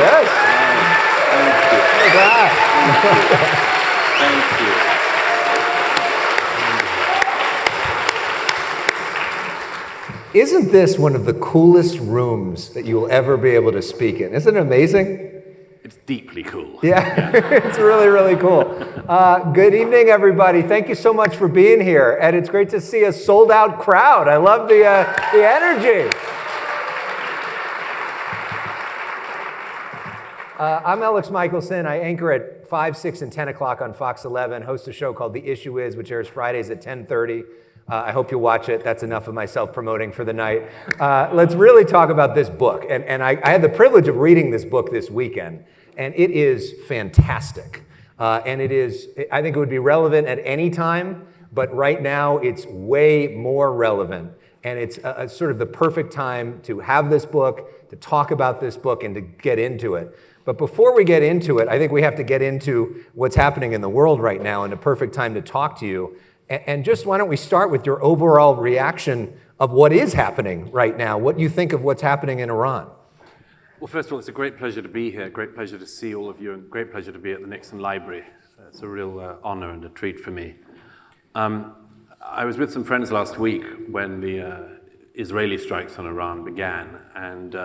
Yes. Thank you. Isn't this one of the coolest rooms that you will ever be able to speak in? Isn't it amazing? It's deeply cool. Yeah, it's really, really cool. Good evening, everybody. Thank you so much for being here. And it's great to see a sold-out crowd. I love the energy. I'm Elex Michaelson. I anchor at 5, 6, and 10 o'clock on Fox 11, host a show called The Issue Is, which airs Fridays at 10:30. I hope you'll watch it. That's enough of my self-promoting for the night. Let's really talk about this book. And I had the privilege of reading this book this weekend, and it is fantastic. And it is, I think it would be relevant at any time, but right now it's way more relevant. And it's sort of the perfect time to have this book, to talk about this book, and to get into it. But before we get into it, I think we have to get into what's happening in the world right now, and a perfect time to talk to you. And just why don't we start with your overall reaction of what is happening right now, what you think of what's happening in Iran? Well, first of all, it's a great pleasure to be here, great pleasure to see all of you, and great pleasure to be at the Nixon Library. It's a real honor and a treat for me. I was with some friends last week when the Israeli strikes on Iran began, and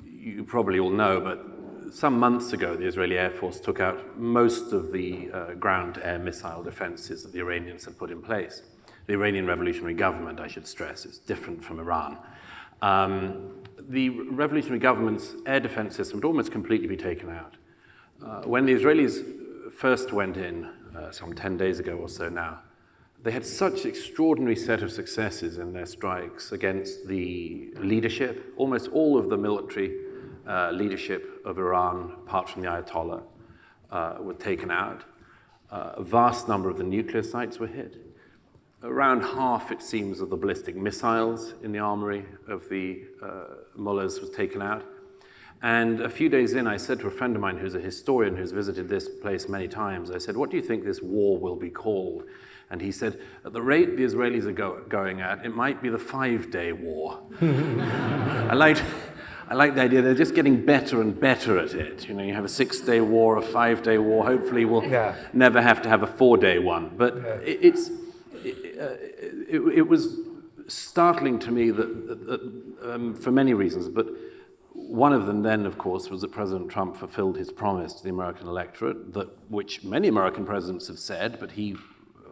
you probably all know, but some months ago, the Israeli Air Force took out most of the ground-to-air missile defenses that the Iranians had put in place. The Iranian Revolutionary Government, I should stress, is different from Iran. The Revolutionary Government's air defense system would almost completely be taken out. When the Israelis first went in, some 10 days ago or so now, they had such an extraordinary set of successes in their strikes against the leadership. Almost all of the military leadership of Iran, apart from the Ayatollah, were taken out. A vast number of the nuclear sites were hit. Around half, it seems, of the ballistic missiles in the armory of the mullahs was taken out. And a few days in, I said to a friend of mine who's a historian who's visited this place many times, I said, what do you think this war will be called? And he said, at the rate the Israelis are going at, it might be the 5-day war. I like the idea they're just getting better and better at it. You know, you have a 6-day war, a 5-day war. Hopefully, we'll never have to have a 4-day one. But it was startling to me that for many reasons. But one of them, then, of course, was that President Trump fulfilled his promise to the American electorate, which many American presidents have said, but he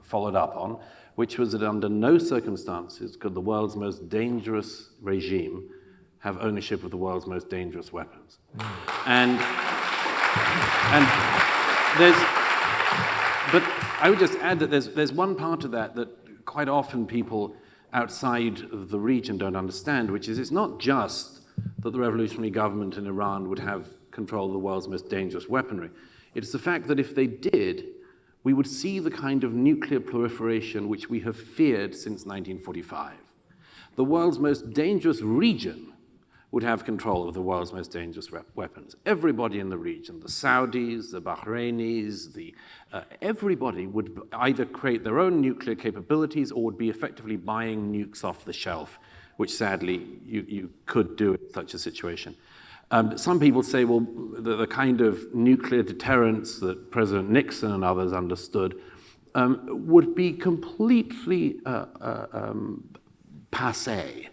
followed up on, which was that under no circumstances could the world's most dangerous regime have ownership of the world's most dangerous weapons. And but I would just add that there's one part of that quite often people outside of the region don't understand, which is it's not just that the revolutionary government in Iran would have control of the world's most dangerous weaponry. It's the fact that if they did, we would see the kind of nuclear proliferation which we have feared since 1945. The world's most dangerous region would have control of the world's most dangerous weapons. Everybody in the region, the Saudis, the Bahrainis, everybody would either create their own nuclear capabilities or would be effectively buying nukes off the shelf, which sadly you could do in such a situation. Some people say, well, the kind of nuclear deterrence that President Nixon and others understood would be completely passé.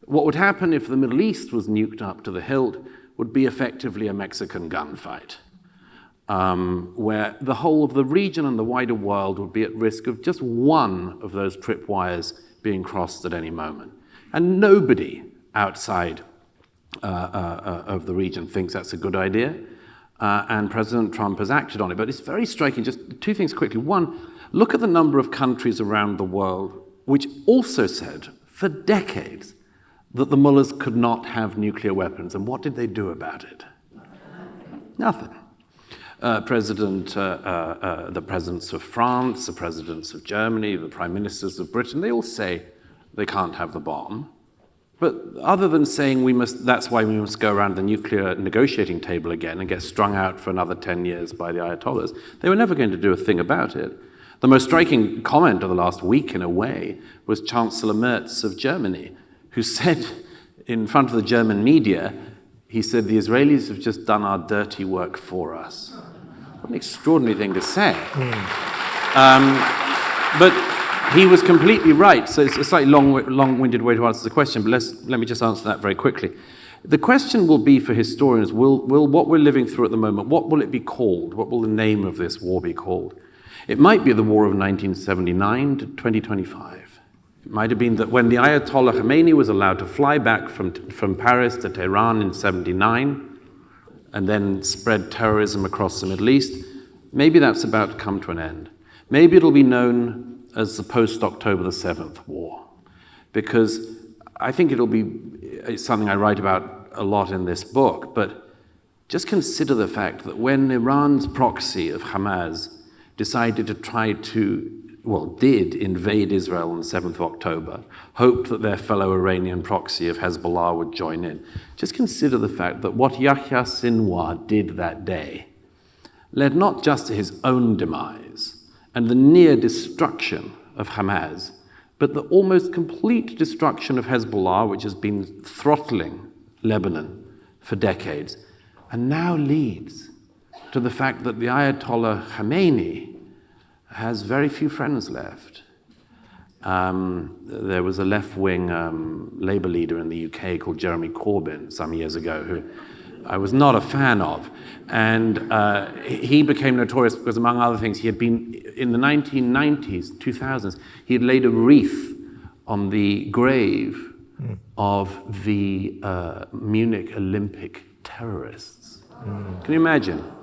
What would happen if the Middle East was nuked up to the hilt would be effectively a Mexican gunfight, where the whole of the region and the wider world would be at risk of just one of those tripwires being crossed at any moment. And nobody outside of the region thinks that's a good idea, and President Trump has acted on it. But it's very striking, just two things quickly. One, look at the number of countries around the world which also said for decades that the mullahs could not have nuclear weapons. And what did they do about it? Nothing. The presidents of France, the presidents of Germany, the prime ministers of Britain, they all say they can't have the bomb. But other than saying that's why we must go around the nuclear negotiating table again and get strung out for another 10 years by the Ayatollahs, they were never going to do a thing about it. The most striking comment of the last week, in a way, was Chancellor Merz of Germany, who said in front of the German media, he said, the Israelis have just done our dirty work for us. What an extraordinary thing to say. But he was completely right. So it's a slightly long-winded way to answer the question, but let me just answer that very quickly. The question will be for historians, will what we're living through at the moment, what will it be called? What will the name of this war be called? It might be the war of 1979 to 2025. It might have been that when the Ayatollah Khomeini was allowed to fly back from Paris to Tehran in 79 and then spread terrorism across the Middle East, maybe that's about to come to an end. Maybe it'll be known as the post-October the 7th war, because I think it's something I write about a lot in this book, but just consider the fact that when Iran's proxy of Hamas decided to did invade Israel on the 7th of October, hoped that their fellow Iranian proxy of Hezbollah would join in. Just consider the fact that what Yahya Sinwar did that day led not just to his own demise and the near destruction of Hamas, but the almost complete destruction of Hezbollah, which has been throttling Lebanon for decades, and now leads to the fact that the Ayatollah Khomeini has very few friends left. There was a left-wing Labour leader in the UK called Jeremy Corbyn some years ago who I was not a fan of. And he became notorious because, among other things, he had been, in the 1990s, 2000s, he had laid a wreath on the grave of the Munich Olympic terrorists. Can you imagine?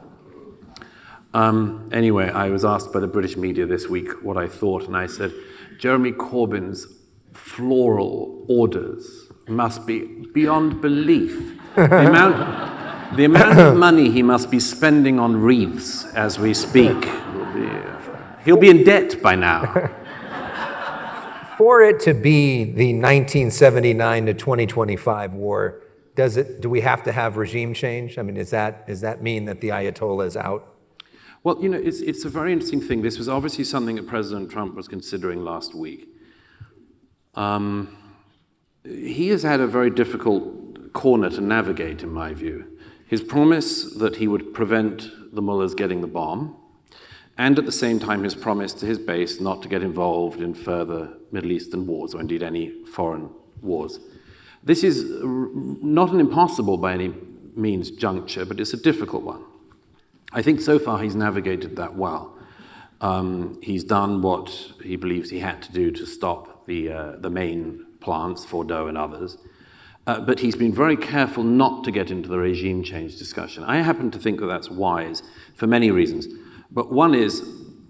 Anyway, I was asked by the British media this week what I thought, and I said, Jeremy Corbyn's floral orders must be beyond belief. The amount of money he must be spending on wreaths as we speak. He'll be in debt by now. For it to be the 1979 to 2025 war, do we have to have regime change? I mean, does that mean that the Ayatollah is out? Well, it's a very interesting thing. This was obviously something that President Trump was considering last week. He has had a very difficult corner to navigate, in my view. His promise that he would prevent the mullahs getting the bomb, and at the same time his promise to his base not to get involved in further Middle Eastern wars, or indeed any foreign wars. This is not an impossible by any means juncture, but it's a difficult one. I think so far he's navigated that well. He's done what he believes he had to do to stop the main plants, Fordow and others. But he's been very careful not to get into the regime change discussion. I happen to think that that's wise for many reasons. But one is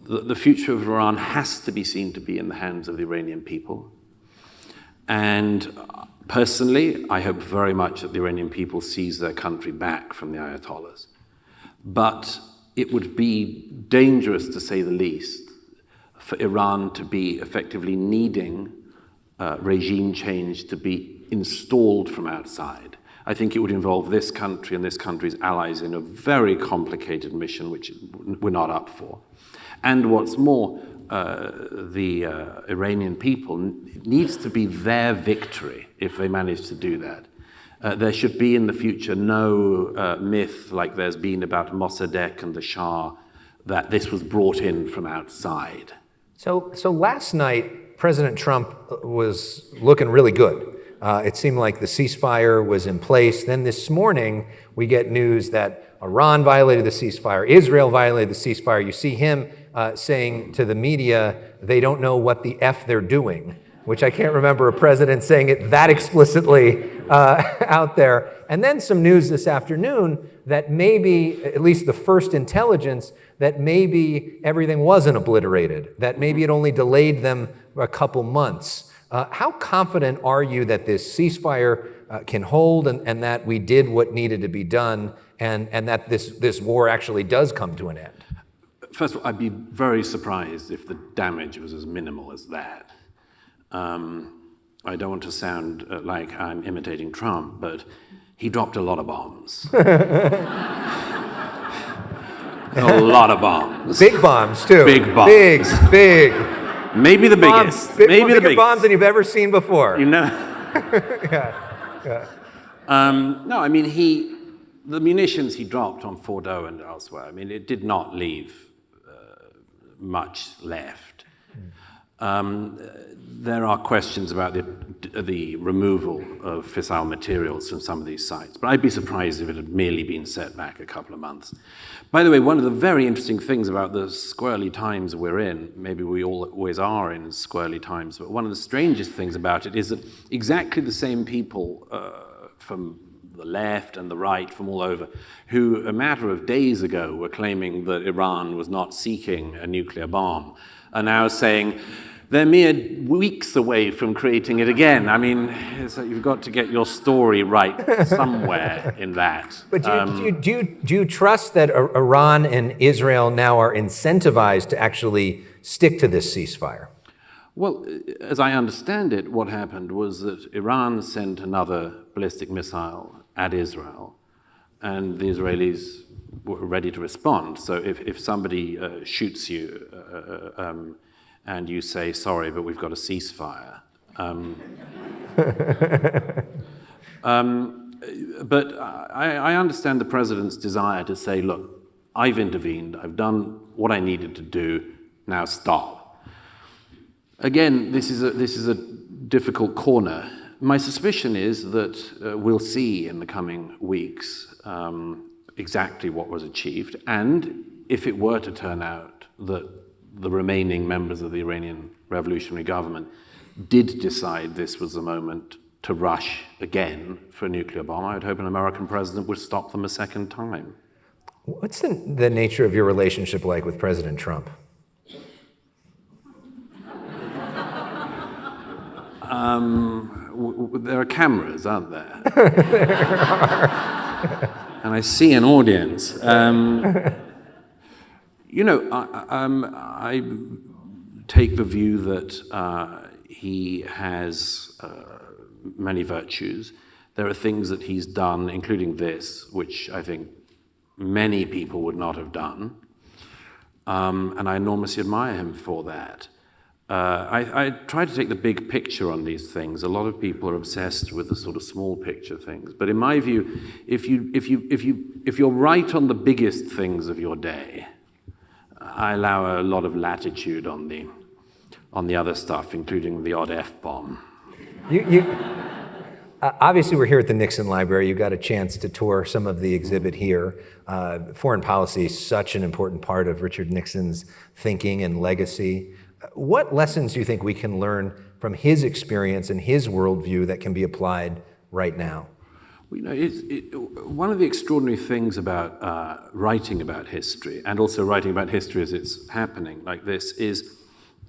that the future of Iran has to be seen to be in the hands of the Iranian people. And personally, I hope very much that the Iranian people seize their country back from the Ayatollahs. But it would be dangerous, to say the least, for Iran to be effectively needing regime change to be installed from outside. I think it would involve this country and this country's allies in a very complicated mission, which we're not up for. And what's more, the Iranian people needs to be their victory if they manage to do that. There should be in the future no myth like there's been about Mossadegh and the Shah, that this was brought in from outside. So last night, President Trump was looking really good. It seemed like the ceasefire was in place. Then this morning, we get news that Iran violated the ceasefire, Israel violated the ceasefire. You see him saying to the media, they don't know what the F they're doing, which I can't remember a president saying it that explicitly out there. And then some news this afternoon that maybe, at least the first intelligence, that maybe everything wasn't obliterated, that maybe it only delayed them a couple months. How confident are you that this ceasefire can hold and that we did what needed to be done and that this war actually does come to an end? First of all, I'd be very surprised if the damage was as minimal as that. I don't want to sound like I'm imitating Trump, but he dropped a lot of bombs. A lot of bombs. Big bombs, too. Big bombs. Big. Maybe the biggest. Maybe the biggest bombs than you've ever seen before. You know? Yeah. No, I mean, the munitions he dropped on Fordo and elsewhere, I mean, it did not leave much left. There are questions about the removal of fissile materials from some of these sites, but I'd be surprised if it had merely been set back a couple of months. By the way, one of the very interesting things about the squirrely times we're in, maybe we always are in squirrely times, but one of the strangest things about it is that exactly the same people from the left and the right, from all over, who a matter of days ago were claiming that Iran was not seeking a nuclear bomb, are now saying they're mere weeks away from creating it again. I mean, it's like you've got to get your story right somewhere in that. But do you trust that Iran and Israel now are incentivized to actually stick to this ceasefire? Well, as I understand it, what happened was that Iran sent another ballistic missile at Israel, and the Israelis were ready to respond. So if somebody shoots you and you say, sorry, but we've got a ceasefire. But I understand the president's desire to say, look, I've intervened, I've done what I needed to do, now stop. Again, this is a difficult corner. My suspicion is that we'll see in the coming weeks exactly what was achieved, and if it were to turn out that the remaining members of the Iranian revolutionary government did decide this was the moment to rush again for a nuclear bomb, I would hope an American president would stop them a second time. What's the nature of your relationship like with President Trump? There are cameras, aren't there? And I see an audience. I take the view that he has many virtues. There are things that he's done, including this, which I think many people would not have done. And I enormously admire him for that. I try to take the big picture on these things. A lot of people are obsessed with the sort of small picture things. But in my view, if you're right on the biggest things of your day, I allow a lot of latitude on the other stuff, including the odd F-bomb. Obviously, we're here at the Nixon Library. You got a chance to tour some of the exhibit here. Foreign policy is such an important part of Richard Nixon's thinking and legacy. What lessons do you think we can learn from his experience and his worldview that can be applied right now? Well, one of the extraordinary things about writing about history, and also writing about history as it's happening like this, is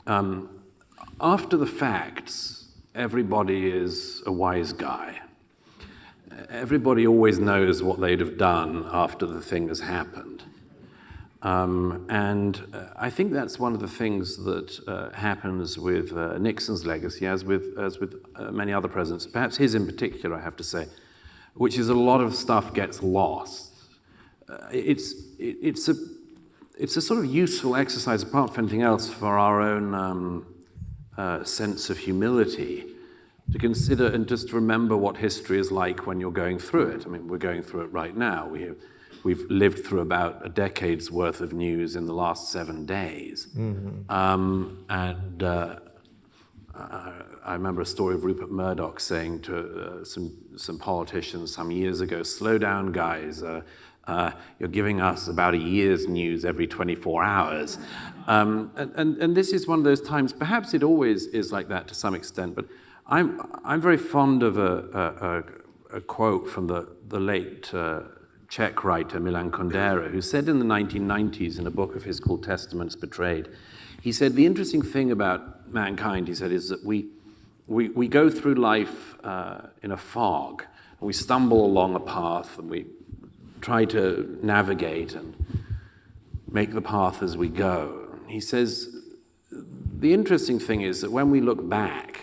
after the facts, everybody is a wise guy. Everybody always knows what they'd have done after the thing has happened. And I think that's one of the things that happens with Nixon's legacy, as with many other presidents, perhaps his in particular, I have to say, which is a lot of stuff gets lost. It's a sort of useful exercise, apart from anything else, for our own sense of humility, to consider and just remember what history is like when you're going through it. I mean, we're going through it right now. We've lived through about a decade's worth of news in the last 7 days. Mm-hmm. I remember a story of Rupert Murdoch saying to some politicians some years ago, slow down, guys. You're giving us about a year's news every 24 hours. And this is one of those times, perhaps it always is like that to some extent, but I'm very fond of a quote from the late Czech writer Milan Kundera, who said in the 1990s in a book of his called Testaments Betrayed, he said, the interesting thing about mankind, he said, is that we go through life in a fog, and we stumble along a path, and we try to navigate and make the path as we go. He says, the interesting thing is that when we look back,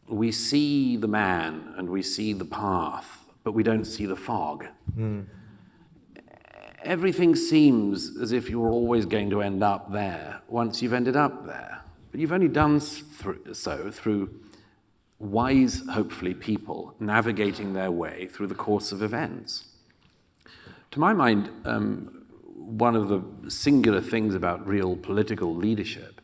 we see the man and we see the path, but we don't see the fog. Mm. Everything seems as if you're always going to end up there once you've ended up there. But you've only done so through wise, hopefully, people navigating their way through the course of events. To my mind, one of the singular things about real political leadership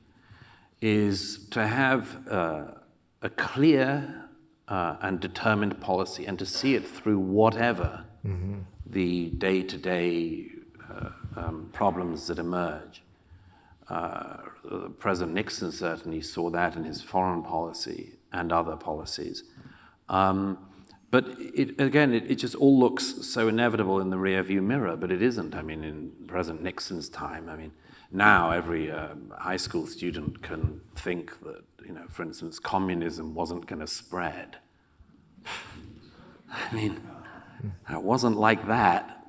is to have a clear and determined policy and to see it through whatever the day-to-day problems that emerge. President Nixon certainly saw that in his foreign policy and other policies. But it just all looks so inevitable in the rearview mirror, but it isn't. I mean, in President Nixon's time, I mean, now every high school student can think that, for instance, communism wasn't going to spread. I mean, it wasn't like that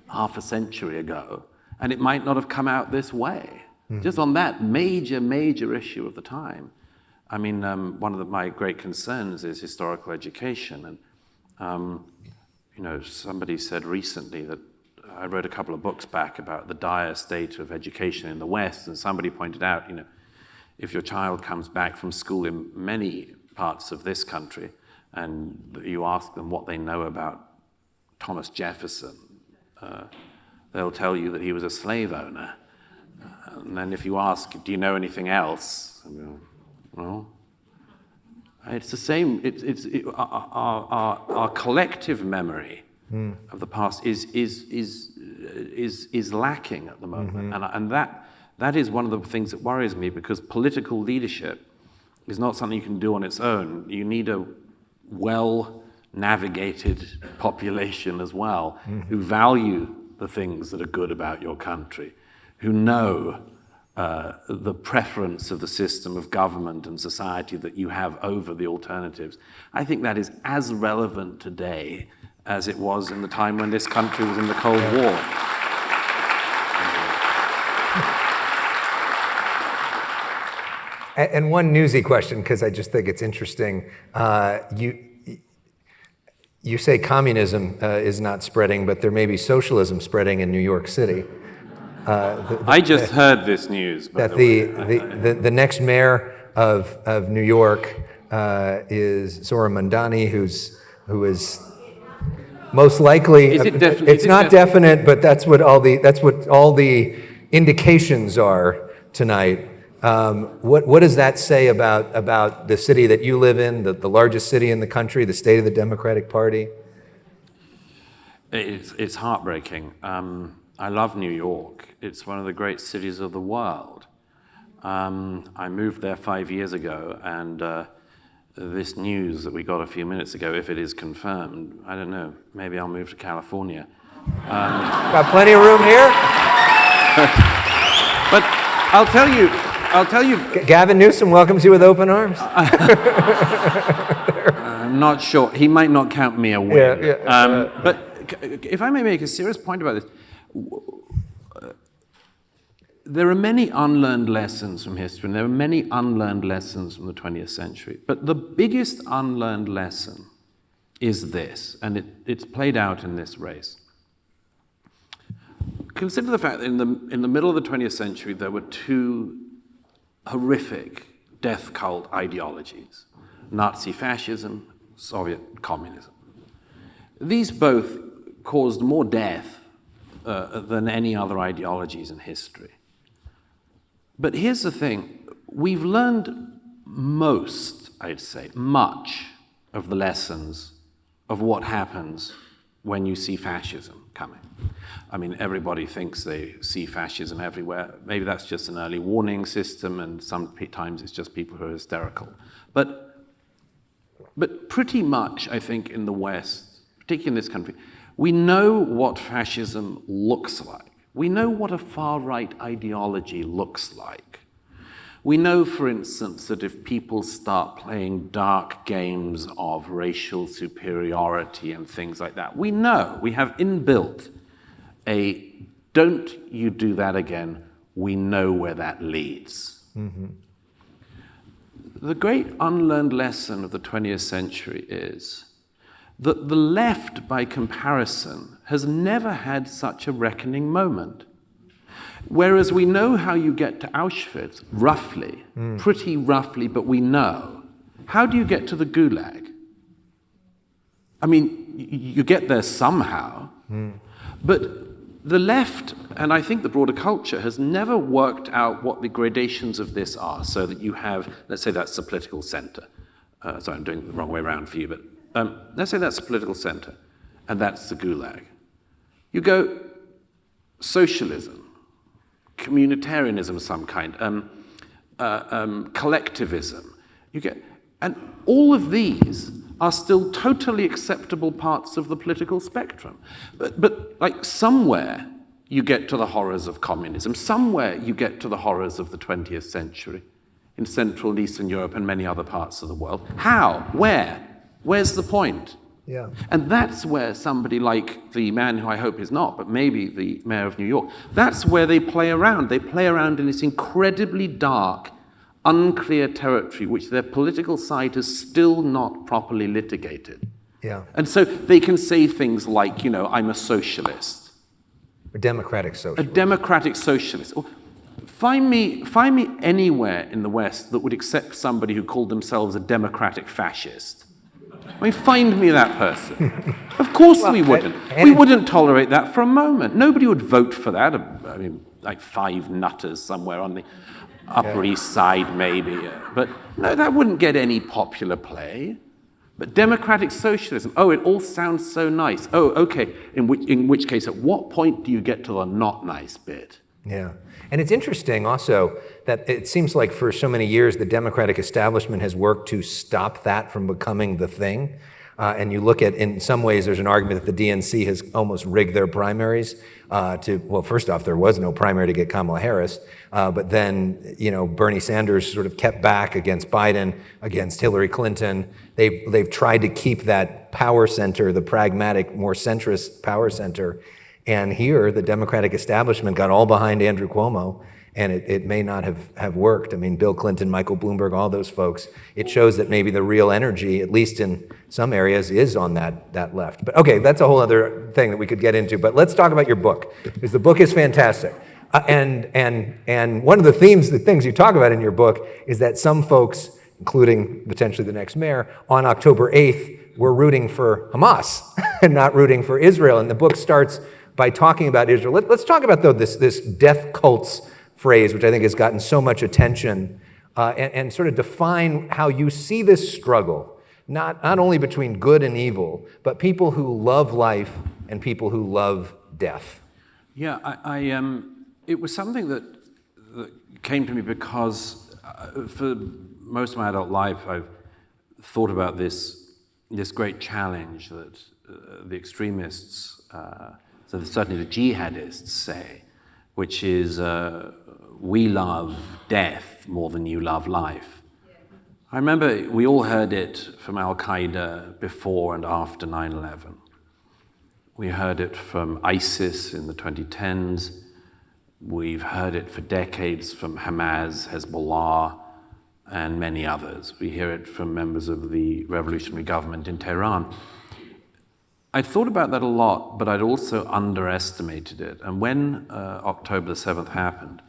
half a century ago, and it might not have come out this way. Just on that major issue of the time. I mean, one of my great concerns is historical education, and somebody said recently that I wrote a couple of books back about the dire state of education in the West, and somebody pointed out, if your child comes back from school in many parts of this country, and you ask them what they know about Thomas Jefferson, they'll tell you that he was a slave owner. And then if you ask, do you know anything else? Well, it's the same. Our collective memory of the past is lacking at the moment, and that is one of the things that worries me, because political leadership is not something you can do on its own. You need a well-navigated population as well, who value the things that are good about your country, who know the preference of the system of government and society that you have over the alternatives. I think that is as relevant today as it was in the time when this country was in the Cold War. And one newsy question, because I just think it's interesting. You say communism is not spreading, but there may be socialism spreading in New York City. I just heard this news. That the next mayor of New York is Zohran Mandami, who is most likely. It's not definite, but that's what all the indications are tonight. What does that say about the city that you live in, the largest city in the country, the state of the Democratic Party? It's heartbreaking. I love New York. It's one of the great cities of the world. I moved there 5 years ago, and this news that we got a few minutes ago, if it is confirmed, I don't know, maybe I'll move to California. Got plenty of room here. But I'll tell you. Gavin Newsom welcomes you with open arms. I'm not sure. He might not count me a win. But if I may make a serious point about this, there are many unlearned lessons from history, and there are many unlearned lessons from the 20th century. But the biggest unlearned lesson is this, and it's played out in this race. Consider the fact that in the middle of the 20th century, there were two horrific death cult ideologies: Nazi fascism, Soviet communism. These both caused more death than any other ideologies in history. But here's the thing, we've learned much of the lessons of what happens when you see fascism coming. I mean, everybody thinks they see fascism everywhere. Maybe that's just an early warning system, and sometimes it's just people who are hysterical. But pretty much, I think, in the West, particularly in this country, we know what fascism looks like. We know what a far-right ideology looks like. We know, for instance, that if people start playing dark games of racial superiority and things like that, we know, we have inbuilt a don't you do that again, we know where that leads. The great unlearned lesson of the 20th century is that the left, by comparison, has never had such a reckoning moment. Whereas we know how you get to Auschwitz, roughly, pretty roughly, but we know how do you get to the gulag? I mean, you get there somehow, but the left, and I think the broader culture, has never worked out what the gradations of this are, so that you have, let's say that's the political center. Sorry, I'm doing it the wrong way around for you, but let's say that's the political center, and that's the gulag. You go socialism, communitarianism of some kind, collectivism. And all of these are still totally acceptable parts of the political spectrum. But like somewhere you get to the horrors of communism, somewhere you get to the horrors of the 20th century in Central and Eastern Europe and many other parts of the world. How? Where? Where's the point? Yeah. And that's where somebody like the man who I hope is not, but maybe the mayor of New York, that's where they play around. They play around in this incredibly dark, unclear territory which their political side has still not properly litigated. Yeah. And so they can say things like, I'm a socialist. A democratic A socialist. democratic socialist. Or find me anywhere in the West that would accept somebody who called themselves a democratic fascist. I mean, find me that person. Of course we wouldn't. We wouldn't tolerate that for a moment. Nobody would vote for that. I mean, like 5 nutters somewhere on the Upper East Side, maybe. But no, that wouldn't get any popular play. But democratic socialism, it all sounds so nice. Oh, okay, in which case, at what point do you get to the not nice bit? Yeah. And it's interesting also that it seems like for so many years the Democratic establishment has worked to stop that from becoming the thing. And you look at, in some ways, there's an argument that the DNC has almost rigged their primaries first off, there was no primary to get Kamala Harris. But then, Bernie Sanders sort of kept back against Biden, against Hillary Clinton. They've tried to keep that power center, the pragmatic, more centrist power center. And here, the Democratic establishment got all behind Andrew Cuomo, and it may not have worked. I mean, Bill Clinton, Michael Bloomberg, all those folks. It shows that maybe the real energy, at least in some areas, is on that left. But okay, that's a whole other thing that we could get into. But let's talk about your book, because the book is fantastic. And one of the things you talk about in your book is that some folks, including potentially the next mayor, on October 8th were rooting for Hamas and not rooting for Israel. And the book starts by talking about Israel. Let's talk about, though, this death cults phrase, which I think has gotten so much attention, and sort of define how you see this struggle, not only between good and evil, but people who love life and people who love death. Yeah, it was something that came to me because for most of my adult life, I've thought about this great challenge that the extremists, so certainly the jihadists say, which is we love death more than you love life. I remember we all heard it from Al-Qaeda before and after 9/11. We heard it from ISIS in the 2010s. We've heard it for decades from Hamas, Hezbollah, and many others. We hear it from members of the revolutionary government in Tehran. I'd thought about that a lot, but I'd also underestimated it. And when October the 7th happened,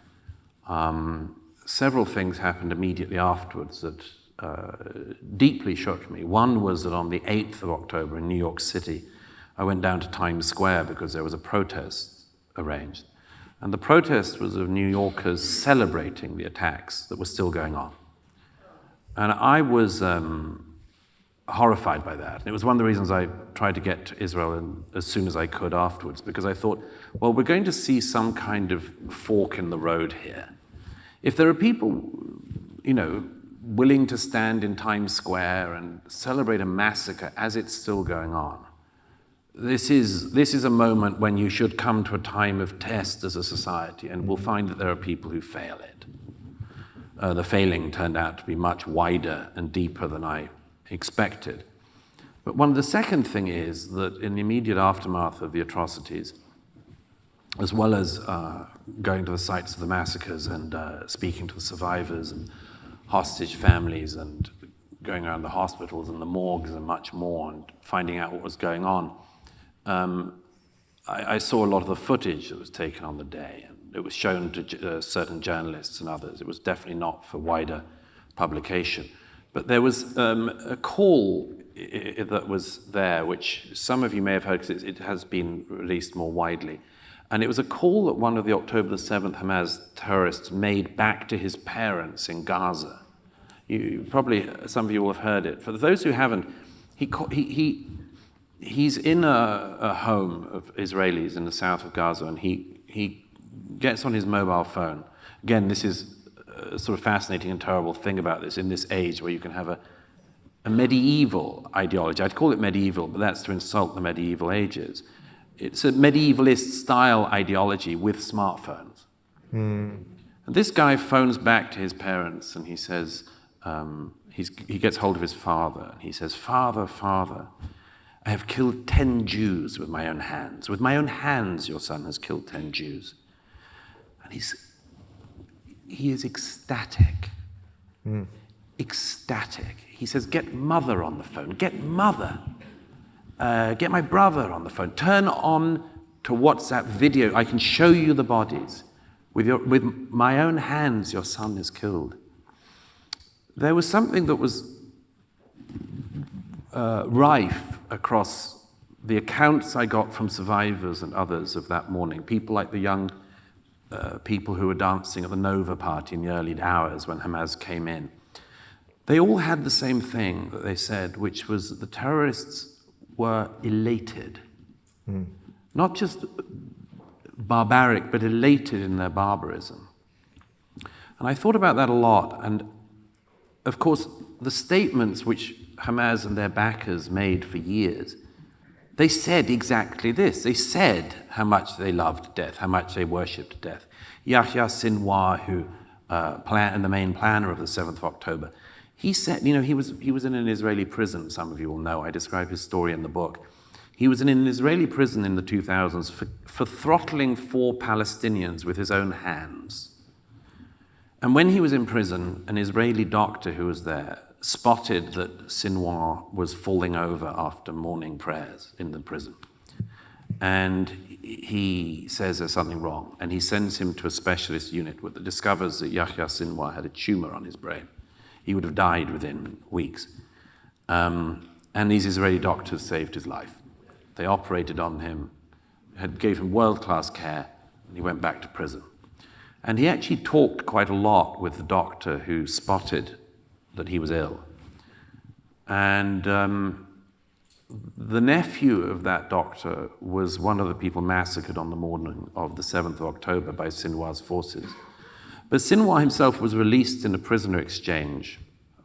several things happened immediately afterwards that deeply shook me. One was that on the 8th of October in New York City, I went down to Times Square because there was a protest arranged. And the protest was of New Yorkers celebrating the attacks that were still going on. And I was horrified by that. And it was one of the reasons I tried to get to Israel as soon as I could afterwards, because I thought, well, we're going to see some kind of fork in the road here. If there are people, willing to stand in Times Square and celebrate a massacre as it's still going on, this is a moment when you should come to a time of test as a society, and we'll find that there are people who fail it. The failing turned out to be much wider and deeper than I expected. But the second thing is that in the immediate aftermath of the atrocities, as well as going to the sites of the massacres and speaking to the survivors and hostage families and going around the hospitals and the morgues and much more and finding out what was going on, I saw a lot of the footage that was taken on the day, and it was shown to certain journalists and others. It was definitely not for wider publication. But there was a call that was there, which some of you may have heard because it has been released more widely. And it was a call that one of the October the 7th Hamas terrorists made back to his parents in Gaza. Probably some of you will have heard it. For those who haven't, he's in a home of Israelis in the south of Gaza, and he gets on his mobile phone. Again, this is a sort of fascinating and terrible thing about this in this age where you can have a medieval ideology. I'd call it medieval, but that's to insult the medieval ages. It's a medievalist style ideology with smartphones. And this guy phones back to his parents and he says, he gets hold of his father and he says, "Father, Father, I have killed 10 Jews with my own hands. With my own hands, your son has killed 10 Jews." And he is ecstatic. Ecstatic. He says, "Get mother on the phone. Get mother. Get my brother on the phone. Turn on to WhatsApp video. I can show you the bodies. With my own hands, your son is killed." There was something that was rife across the accounts I got from survivors and others of that morning. People like the young people who were dancing at the Nova party in the early hours when Hamas came in. They all had the same thing that they said, which was that the terrorists were elated. Not just barbaric, but elated in their barbarism. And I thought about that a lot. And of course, the statements which Hamas and their backers made for years, they said exactly this. They said how much they loved death, how much they worshipped death. Yahya Sinwar, who and the main planner of the 7th of October, he said, he was in an Israeli prison, some of you will know. I describe his story in the book. He was in an Israeli prison in the 2000s for throttling 4 Palestinians with his own hands. And when he was in prison, an Israeli doctor who was there spotted that Sinwar was falling over after morning prayers in the prison. And he says there's something wrong. And he sends him to a specialist unit that discovers that Yahya Sinwar had a tumor on his brain. He would have died within weeks. And these Israeli doctors saved his life. They operated on him, gave him world-class care, and he went back to prison. And he actually talked quite a lot with the doctor who spotted that he was ill. And the nephew of that doctor was one of the people massacred on the morning of the 7th of October by Sinwar's forces. But Sinwar himself was released in a prisoner exchange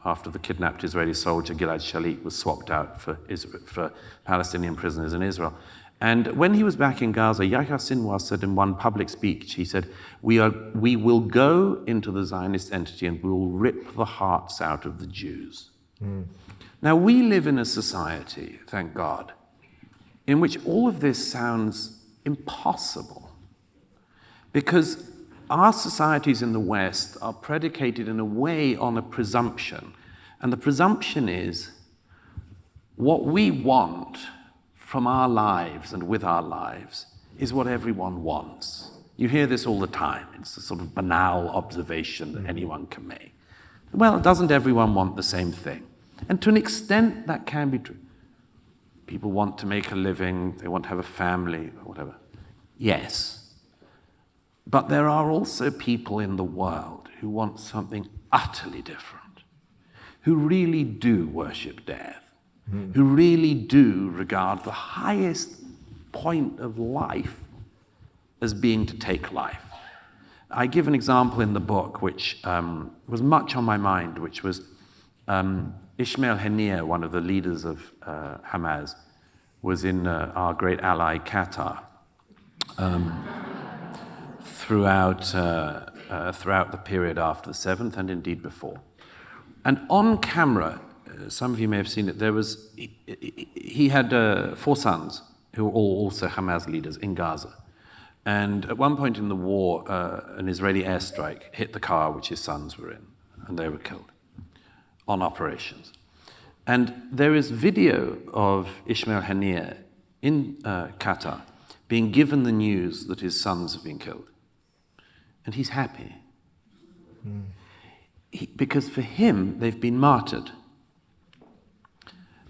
after the kidnapped Israeli soldier Gilad Shalit was swapped out for Palestinian prisoners in Israel. And when he was back in Gaza, Yahya Sinwar said in one public speech, he said, we will go into the Zionist entity and we will rip the hearts out of the Jews. Now, we live in a society, thank God, in which all of this sounds impossible. Because our societies in the West are predicated in a way on a presumption. And the presumption is what we want from our lives and with our lives is what everyone wants. You hear this all the time. It's a sort of banal observation that anyone can make. Well, doesn't everyone want the same thing? And to an extent, that can be true. People want to make a living, they want to have a family, or whatever. Yes. But there are also people in the world who want something utterly different, who really do worship death, who really do regard the highest point of life as being to take life. I give an example in the book which was much on my mind, which was Ismail Haniyeh, one of the leaders of Hamas, was in our great ally Qatar throughout the period after the 7th and indeed before. And on camera, some of you may have seen it, he had 4 sons who were all also Hamas leaders in Gaza. And at one point in the war, an Israeli airstrike hit the car which his sons were in, and they were killed on operations. And there is video of Ismail Haniyeh in Qatar being given the news that his sons have been killed. And he's happy. because for him, they've been martyred.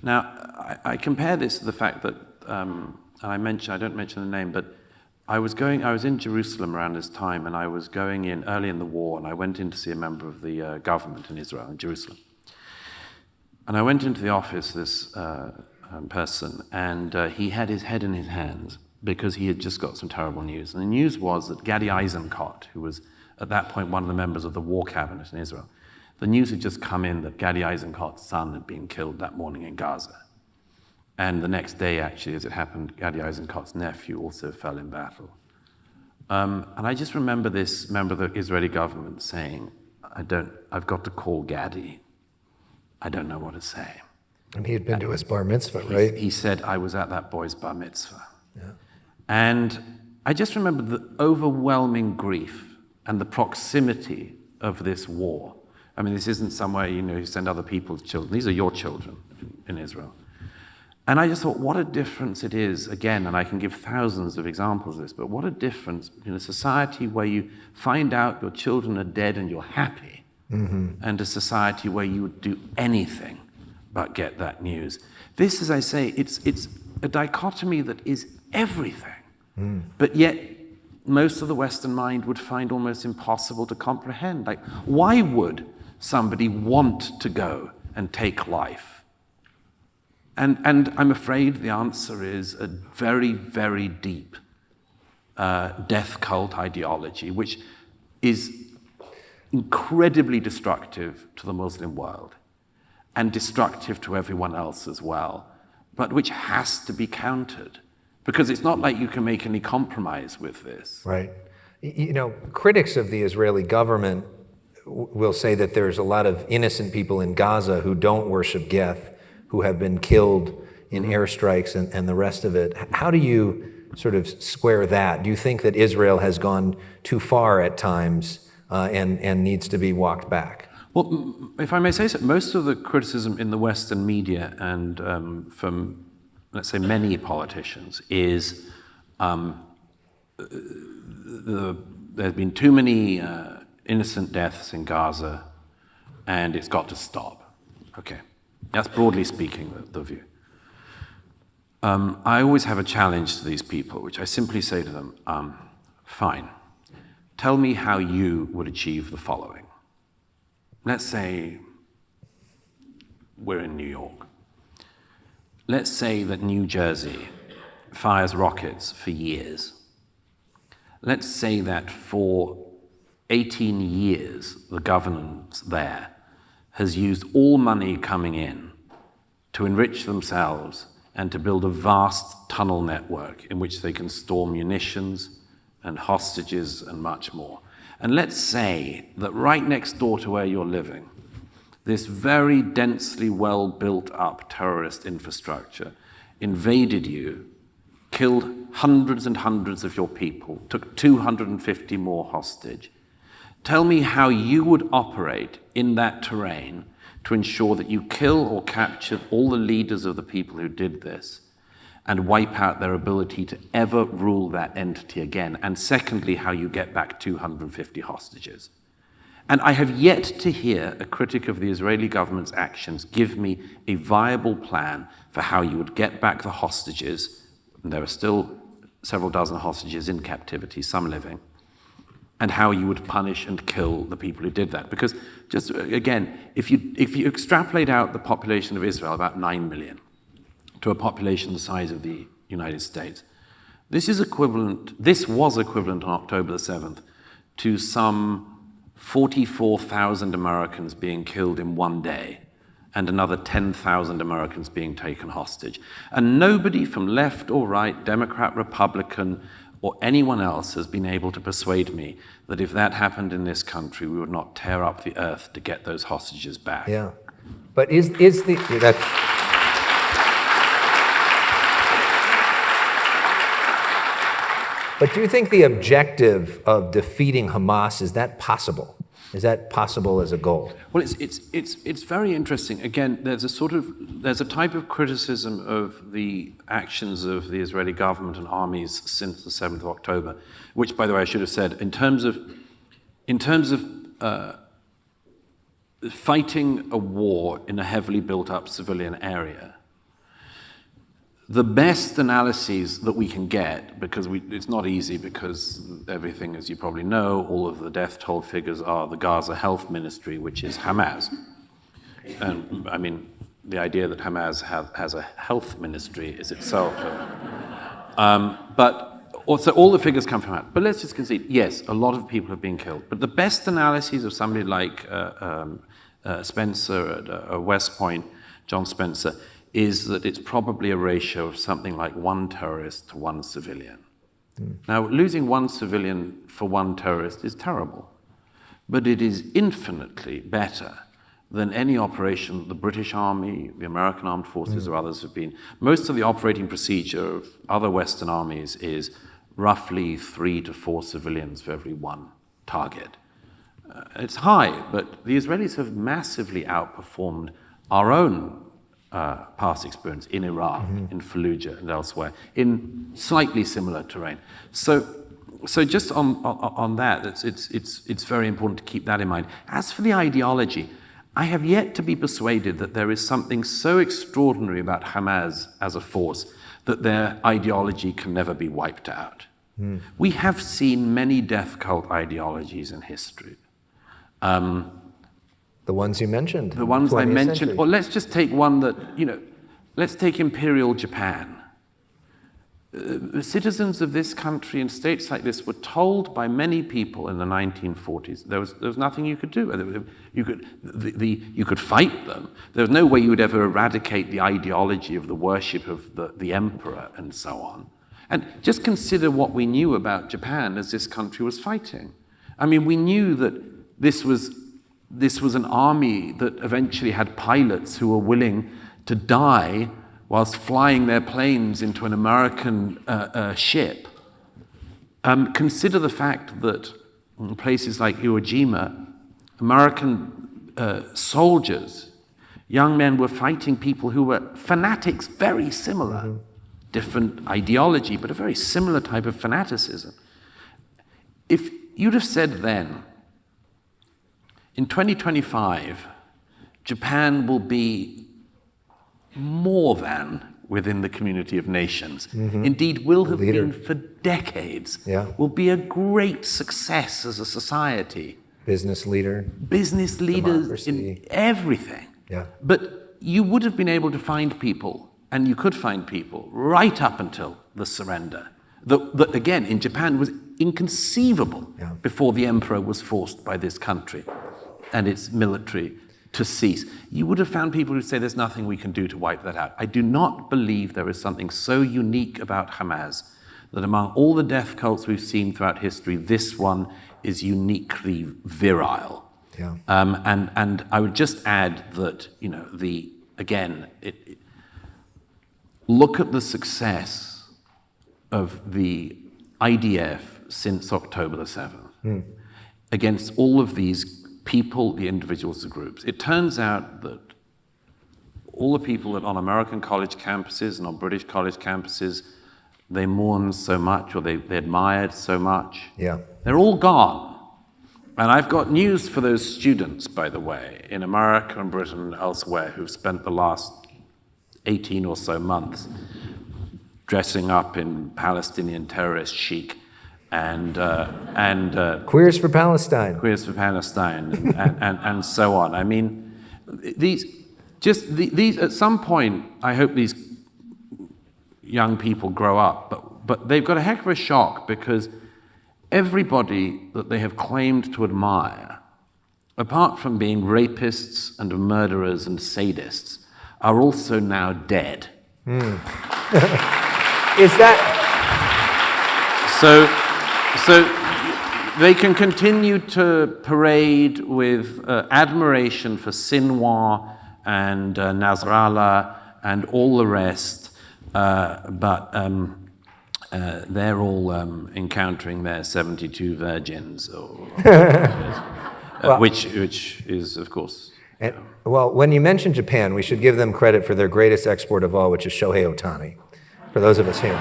Now, I compare this to the fact that, and I don't mention the name, but I was in Jerusalem around this time, and I was going in early in the war, and I went in to see a member of the government in Israel, in Jerusalem. And I went into the office, this person, and he had his head in his hands because he had just got some terrible news. And the news was that Gadi Eisenkot, who was at that point one of the members of the war cabinet in Israel, the news had just come in that Gadi Eisenkot's son had been killed that morning in Gaza. And the next day, actually, as it happened, Gadi Eisenkot's nephew also fell in battle. And I just remember this member of the Israeli government saying, I've got to call Gadi. I don't know what to say. And he had been to his bar mitzvah, right? He said, I was at that boy's bar mitzvah. Yeah. And I just remember the overwhelming grief and the proximity of this war. I mean, this isn't somewhere, you send other people's children. These are your children in Israel. And I just thought, what a difference it is, again, and I can give thousands of examples of this, but what a difference in a society where you find out your children are dead and you're happy, and a society where you would do anything but get that news. This, as I say, it's a dichotomy that is everything, but yet most of the Western mind would find almost impossible to comprehend. Like, why would somebody want to go and take life? And I'm afraid the answer is a very, very deep death cult ideology, which is incredibly destructive to the Muslim world and destructive to everyone else as well, but which has to be countered, because it's not like you can make any compromise with this. Right. Critics of the Israeli government will say that there's a lot of innocent people in Gaza who don't worship Geth, who have been killed in airstrikes and the rest of it. How do you sort of square that? Do you think that Israel has gone too far at times and needs to be walked back? Well, if I may say so, most of the criticism in the Western media and from, let's say, many politicians is there's been too many innocent deaths in Gaza and it's got to stop. Okay. That's broadly speaking the view. I always have a challenge to these people, which I simply say to them, fine, tell me how you would achieve the following. Let's say we're in New York. Let's say that New Jersey fires rockets for years. Let's say that for 18 years, the government there has used all money coming in to enrich themselves and to build a vast tunnel network in which they can store munitions and hostages and much more. And let's say that right next door to where you're living, this very densely well-built up terrorist infrastructure invaded you, killed hundreds and hundreds of your people, took 250 more hostage. Tell me how you would operate in that terrain to ensure that you kill or capture all the leaders of the people who did this and wipe out their ability to ever rule that entity again. And secondly, how you get back 250 hostages. And I have yet to hear a critic of the Israeli government's actions give me a viable plan for how you would get back the hostages. And there are still several dozen hostages in captivity, some living, and how you would punish and kill the people who did that. Because, just again, if you extrapolate out the population of Israel, about 9 million, to a population the size of the United States, this was equivalent on October the 7th to some 44,000 Americans being killed in one day and another 10,000 Americans being taken hostage. And nobody from left or right, Democrat, Republican, or anyone else has been able to persuade me that if that happened in this country, we would not tear up the earth to get those hostages back. Yeah. But is But do you think the objective of defeating Hamas, is that possible? Is that possible as a goal? Well, it's very interesting. Again, there's a type of criticism of the actions of the Israeli government and armies since the 7th of October, which, by the way, I should have said, in terms of fighting a war in a heavily built-up civilian area, the best analyses that we can get, because it's not easy because everything, as you probably know, all of the death toll figures are the Gaza Health Ministry, which is Hamas. And I mean, the idea that Hamas has a health ministry is itself. But also all the figures come from Hamas. But let's just concede, yes, a lot of people have been killed. But the best analyses of somebody like Spencer at West Point, John Spencer, is that it's probably a ratio of something like 1 terrorist to 1 civilian. Now, losing 1 civilian for 1 terrorist is terrible, but it is infinitely better than any operation the British Army, the American Armed Forces, or others have been. Most of the operating procedure of other Western armies is roughly 3 to 4 civilians for every 1 target. It's high, but the Israelis have massively outperformed our own past experience in Iraq, in Fallujah, and elsewhere, in slightly similar terrain. So just on that, it's very important to keep that in mind. As for the ideology, I have yet to be persuaded that there is something so extraordinary about Hamas as a force that their ideology can never be wiped out. We have seen many death cult ideologies in history. The ones you mentioned. The ones I 20th mentioned. century. Well, let's just take one that, let's take Imperial Japan. The citizens of this country in states like this were told by many people in the 1940s there was nothing you could do. You could fight them. There was no way you would ever eradicate the ideology of the worship of the emperor and so on. And just consider what we knew about Japan as this country was fighting. I mean, we knew that this was an army that eventually had pilots who were willing to die whilst flying their planes into an American ship. Consider the fact that in places like Iwo Jima, American soldiers, young men, were fighting people who were fanatics very similar. Different ideology, but a very similar type of fanaticism. If you'd have said then, in 2025, Japan will be more than within the community of nations. Indeed, will have been for decades. Will be a great success as a society. Business leader. Business leaders, democracy. in everything. But you would have been able to find people, and you could find people, right up until the surrender. That again, in Japan, was inconceivable before the emperor was forced by this country and its military to cease. You would have found people who say there's nothing we can do to wipe that out. I do not believe there is something so unique about Hamas that among all the death cults we've seen throughout history, this one is uniquely virile. And I would just add that, look at the success of the IDF since October the 7th against all of these people, the individuals, the groups. It turns out that all the people that on American college campuses and on British college campuses they mourned so much or they admired so much, they're all gone. And I've got news for those students, by the way, in America and Britain and elsewhere who've spent the last 18 or so months dressing up in Palestinian terrorist chic and Queers for Palestine. Queers for Palestine and so on. I mean, these at some point, I hope these young people grow up, but they've got a heck of a shock because everybody that they have claimed to admire, apart from being rapists and murderers and sadists, are also now dead. Is that... So they can continue to parade with admiration for Sinwar and Nasrallah and all the rest, but they're all encountering their 72 virgins, which is, of course... Well, when you mention Japan, we should give them credit for their greatest export of all, which is Shohei Ohtani, for those of us here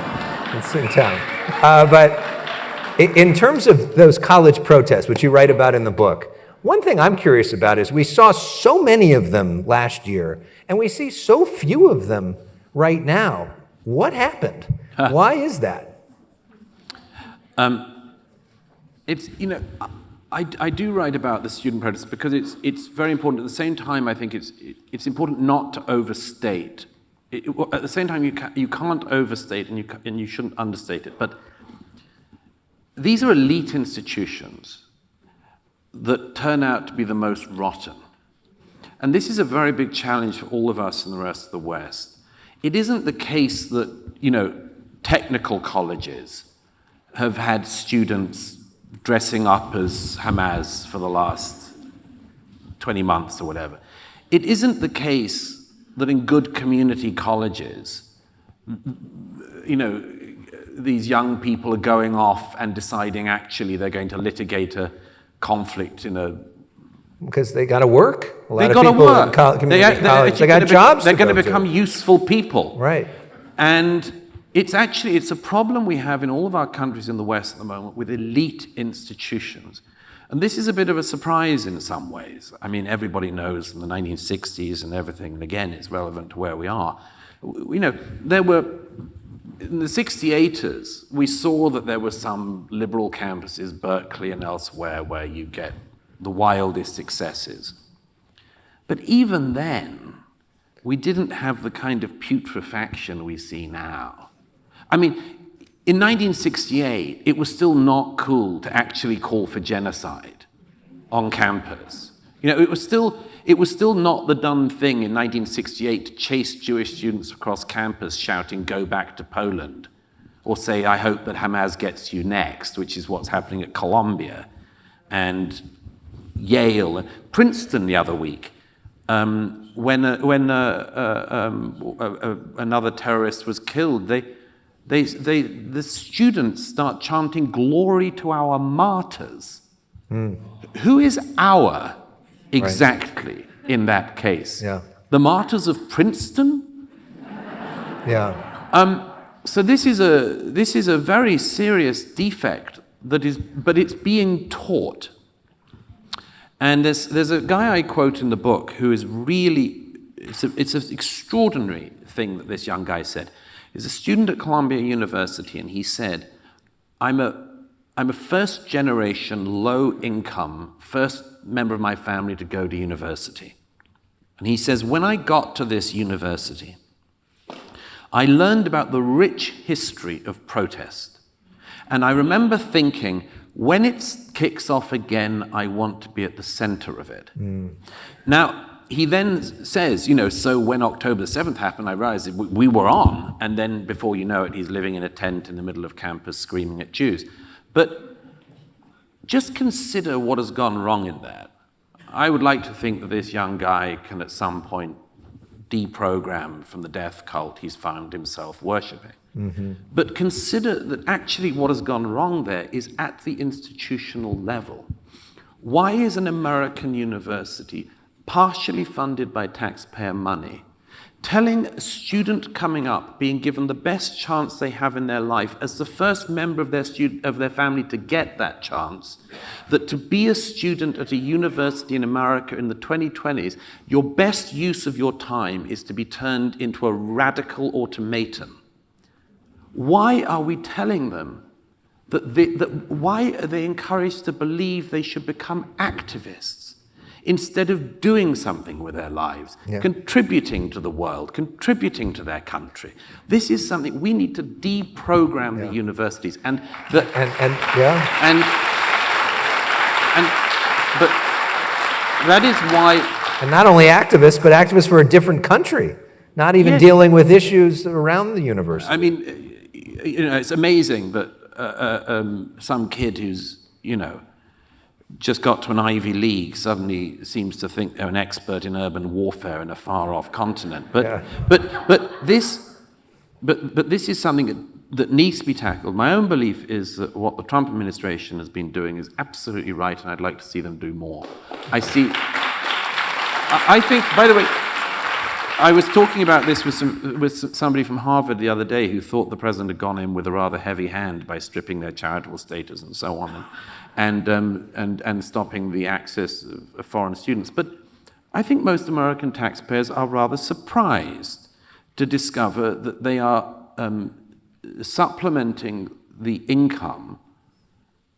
in town. But in terms of those college protests, which you write about in the book, One thing I'm curious about is we saw so many of them last year, and we see so few of them right now. What happened? Why is that? It's, I do write about the student protest because it's very important. At the same time, I think it's important not to overstate. At the same time, you can't overstate and you shouldn't understate it. But these are elite institutions that turn out to be the most rotten. And this is a very big challenge for all of us and the rest of the West. It isn't the case that, technical colleges have had students dressing up as Hamas for the last 20 months or whatever. It isn't the case that in good community colleges, these young people are going off and deciding actually they're going to litigate a conflict in a... Because they got to work. A lot They of got to people work. in community college, they got jobs. They're going to go become useful people. Right. And it's a problem we have in all of our countries in the West at the moment with elite institutions. And this is a bit of a surprise in some ways. I mean, everybody knows from the 1960s and everything, and again, it's relevant to where we are. There were, in the 68ers, we saw that there were some liberal campuses, Berkeley and elsewhere, where you get the wildest excesses. But even then, we didn't have the kind of putrefaction we see now. I mean, in 1968, it was still not cool to actually call for genocide on campus. It was still not the done thing in 1968 to chase Jewish students across campus shouting, "Go back to Poland," or say, "I hope that Hamas gets you next," which is what's happening at Columbia and Yale and Princeton the other week. When another terrorist was killed, the students start chanting "Glory to our martyrs." Who is our exactly in that case? Yeah. The martyrs of Princeton? Yeah. So this is a very serious defect but it's being taught. And there's a guy I quote in the book who is really, it's an extraordinary thing that this young guy said. He's a student at Columbia University, and he said, I'm a first generation, low income, first member of my family to go to university. And he says, when I got to this university, I learned about the rich history of protest. And I remember thinking, when it kicks off again, I want to be at the center of it. Now, he then says, so when October 7th happened, I realized we were on. And then before you know it, he's living in a tent in the middle of campus screaming at Jews. But just consider what has gone wrong in that. I would like to think that this young guy can at some point deprogram from the death cult he's found himself worshipping. But consider that actually what has gone wrong there is at the institutional level. Why is an American university, partially funded by taxpayer money, telling a student coming up, being given the best chance they have in their life as the first member of their family to get that chance, that to be a student at a university in America in the 2020s, your best use of your time is to be turned into a radical automaton? Why are we telling them why are they encouraged to believe they should become activists instead of doing something with their lives, contributing to the world, contributing to their country? This is something we need to deprogram the universities, but that is why. And not only activists, but activists for a different country, not even dealing with issues around the university. I mean, it's amazing that some kid who's, just got to an Ivy League suddenly seems to think they're an expert in urban warfare in a far-off continent. But this is something that needs to be tackled. My own belief is that what the Trump administration has been doing is absolutely right, and I'd like to see them do more. I think, by the way, I was talking about this with somebody from Harvard the other day who thought the president had gone in with a rather heavy hand by stripping their charitable status and so on, and stopping the access of foreign students. But I think most American taxpayers are rather surprised to discover that they are supplementing the income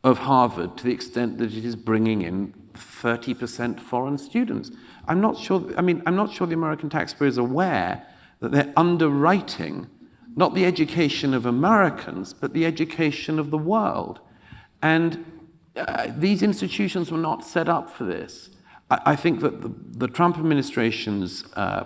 of Harvard to the extent that it is bringing in 30% foreign students. I'm not sure the American taxpayer is aware that they're underwriting not the education of Americans, but the education of the world. And these institutions were not set up for this. I think that the Trump administration's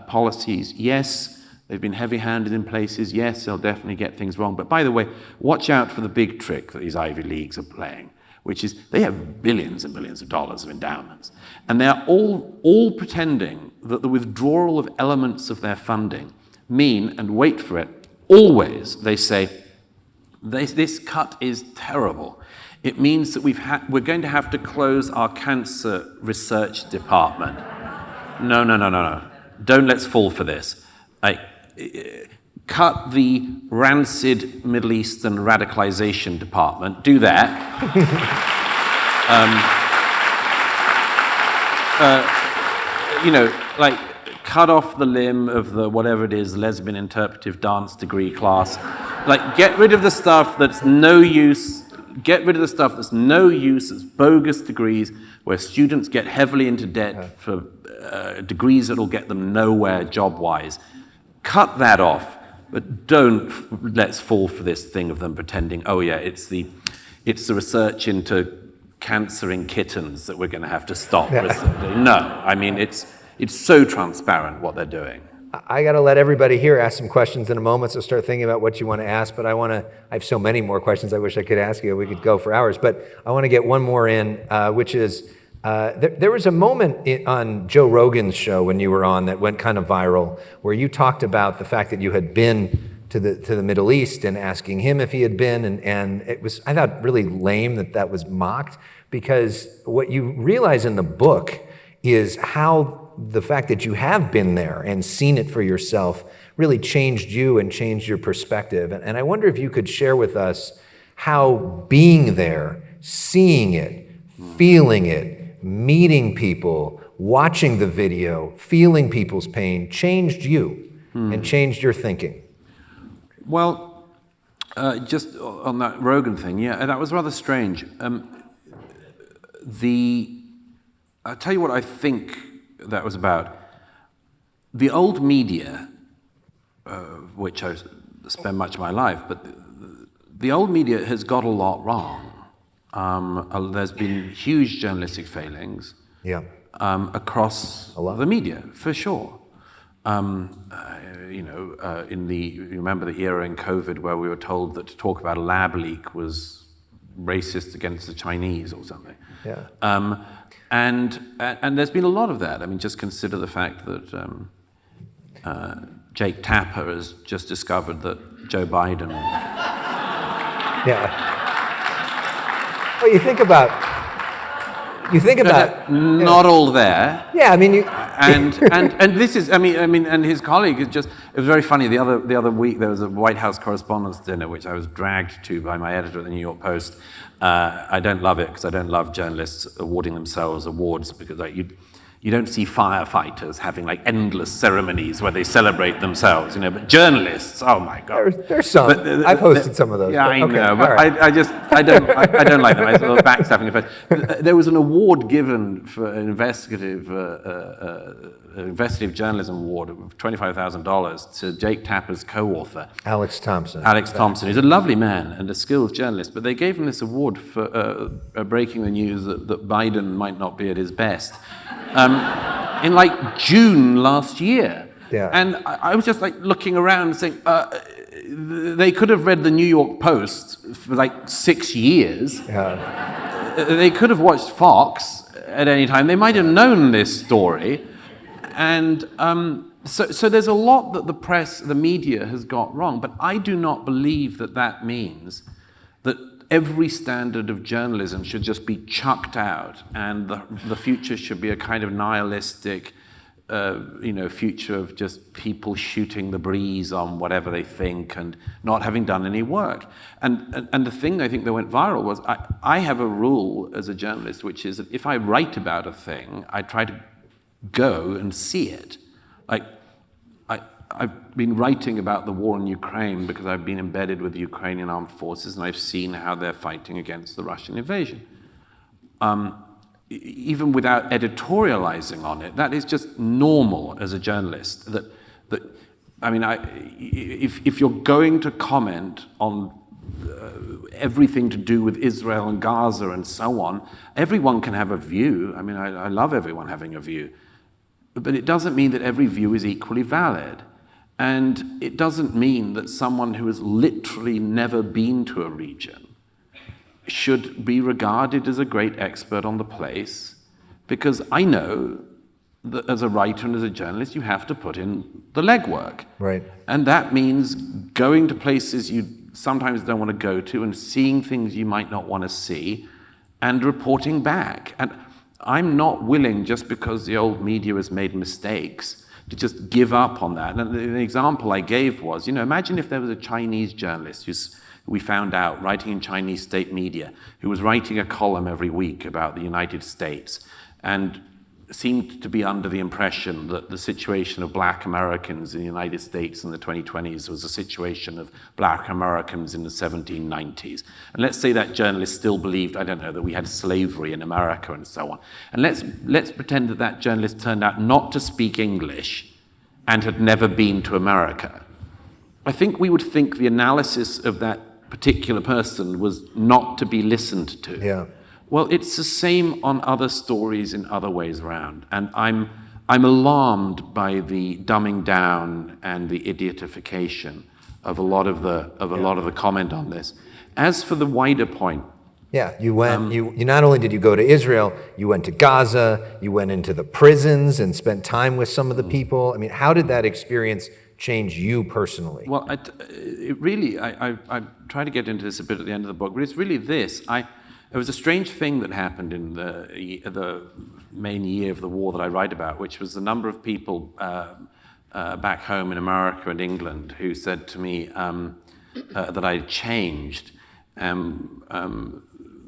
policies, yes, they've been heavy-handed in places, yes, they'll definitely get things wrong. But by the way, watch out for the big trick that these Ivy Leagues are playing, which is they have billions and billions of dollars of endowments. And they're all pretending that the withdrawal of elements of their funding mean, and wait for it, always they say, this cut is terrible. It means that we're going to have to close our cancer research department. No. Don't let's fall for this. Cut the rancid Middle Eastern radicalization department. Do that. Cut off the limb of the whatever it is, lesbian interpretive dance degree class. Get rid of the stuff that's no use. Get rid of the stuff that's no use, that's bogus degrees, where students get heavily into debt for degrees that'll get them nowhere job-wise. Cut that off, but don't let's fall for this thing of them pretending, oh yeah, it's the research into cancer in kittens that we're going to have to stop. No, it's so transparent what they're doing. I got to let everybody here ask some questions in a moment, so start thinking about what you want to ask. But I have so many more questions I wish I could ask you. We could go for hours. But I want to get one more in, which is, there was a moment on Joe Rogan's show when you were on that went kind of viral, where you talked about the fact that you had been to the Middle East and asking him if he had been. And it was, I thought, really lame that was mocked, because what you realize in the book is how the fact that you have been there and seen it for yourself really changed you and changed your perspective. And I wonder if you could share with us how being there, seeing it, feeling it, meeting people, watching the video, feeling people's pain changed you and changed your thinking. Well, just on that Rogan thing, yeah, that was rather strange. I'll tell you what I think that was about. The old media, which I spend much of my life, but the old media has got a lot wrong. There's been huge journalistic failings across the media, for sure. You remember the era in COVID where we were told that to talk about a lab leak was racist against the Chinese or something. Yeah. And there's been a lot of that. I mean, just consider the fact that Jake Tapper has just discovered that Joe Biden. Yeah. Well, you think about not all there. Yeah, I mean, and this is, and his colleague is just. It was very funny. The other week there was a White House Correspondents' Dinner, which I was dragged to by my editor at the New York Post. I don't love it because I don't love journalists awarding themselves awards, because you don't see firefighters having endless ceremonies where they celebrate themselves, But journalists, oh my God. There's some. I've hosted some of those. Yeah, I know, but right. I don't like them. I sort of backstabbing effect. There was an award given for an investigative journalism award of $25,000 to Jake Tapper's co-author, Alex Thompson. Alex Thompson. He's a lovely man and a skilled journalist, but they gave him this award for breaking the news that Biden might not be at his best. In June last year. Yeah. And I was just looking around and saying, they could have read the New York Post for 6 years. Yeah. They could have watched Fox at any time. They might have known this story. And so there's a lot that the press, the media has got wrong, but I do not believe that means that every standard of journalism should just be chucked out and the future should be a kind of nihilistic, future of just people shooting the breeze on whatever they think and not having done any work. And the thing I think that went viral was I have a rule as a journalist, which is that if I write about a thing, I try to go and see it. Like, I've been writing about the war in Ukraine because I've been embedded with the Ukrainian armed forces and I've seen how they're fighting against the Russian invasion. Even without editorializing on it, that is just normal as a journalist. If you're going to comment on everything to do with Israel and Gaza and so on, everyone can have a view. I mean, I love everyone having a view. But it doesn't mean that every view is equally valid. And it doesn't mean that someone who has literally never been to a region should be regarded as a great expert on the place, because I know that as a writer and as a journalist, you have to put in the legwork. Right. And that means going to places you sometimes don't want to go to and seeing things you might not want to see and reporting back. And I'm not willing, just because the old media has made mistakes, to just give up on that. And the example I gave was, imagine if there was a Chinese journalist who's we found out, writing in Chinese state media, who was writing a column every week about the United States and seemed to be under the impression that the situation of black Americans in the United States in the 2020s was a situation of black Americans in the 1790s. And let's say that journalist still believed, I don't know, that we had slavery in America and so on. And let's pretend that that journalist turned out not to speak English and had never been to America. I think we would think the analysis of that particular person was not to be listened to. Yeah. Well, it's the same on other stories in other ways around. And I'm alarmed by the dumbing down and the idiotification of a lot of the comment on this. As for the wider point, yeah, you went. You not only did you go to Israel, you went to Gaza. You went into the prisons and spent time with some of the people. I mean, how did that experience change you personally? Well, I try to get into this a bit at the end of the book, but it's really this. There was a strange thing that happened in the main year of the war that I write about, which was the number of people back home in America and England who said to me that I changed.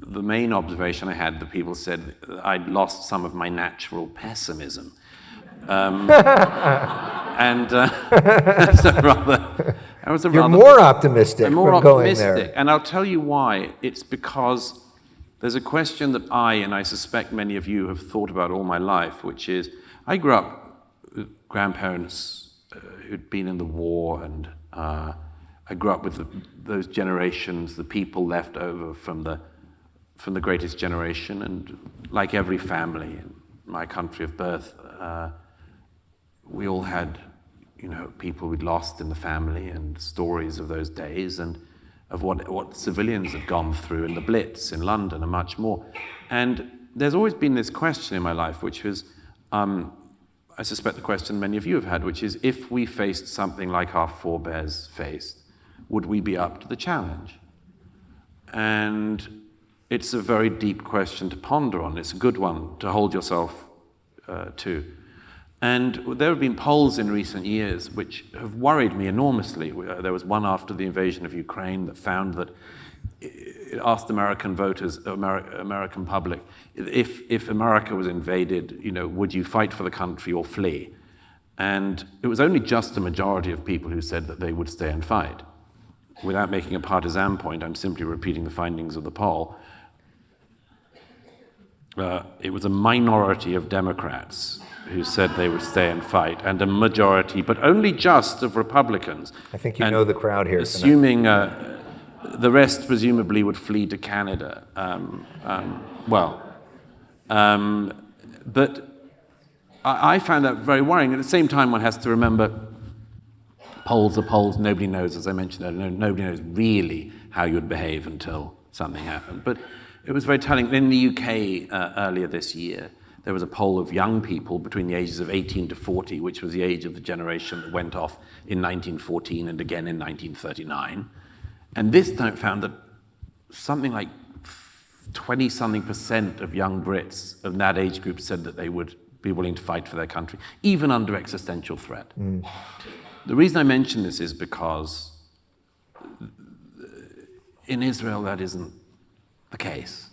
The main observation I had, the people said I'd lost some of my natural pessimism. You're more optimistic from going there. And I'll tell you why. It's because there's a question that I suspect many of you have thought about all my life, which is, I grew up with grandparents who'd been in the war, and I grew up with those generations, the people left over from the greatest generation, and like every family in my country of birth, we all had, people we'd lost in the family and stories of those days and of what civilians had gone through in the Blitz in London and much more. And there's always been this question in my life, which was, I suspect the question many of you have had, which is, if we faced something like our forebears faced, would we be up to the challenge? And it's a very deep question to ponder on. It's a good one to hold yourself to. And there have been polls in recent years which have worried me enormously. There was one after the invasion of Ukraine that found that it asked American voters, American public, if America was invaded, would you fight for the country or flee? And it was only just a majority of people who said that they would stay and fight. Without making a partisan point, I'm simply repeating the findings of the poll. It was a minority of Democrats who said they would stay and fight, and a majority, but only just, of Republicans. I think you know the crowd here. Assuming the rest presumably would flee to Canada. But I found that very worrying. At the same time, one has to remember, polls are polls. Nobody knows, as I mentioned earlier, nobody knows really how you would behave until something happened. But it was very telling. In the UK earlier this year, there was a poll of young people between the ages of 18 to 40, which was the age of the generation that went off in 1914 and again in 1939. And this time found that something like 20-something% of young Brits of that age group said that they would be willing to fight for their country, even under existential threat. The reason I mention this is because in Israel that isn't the case.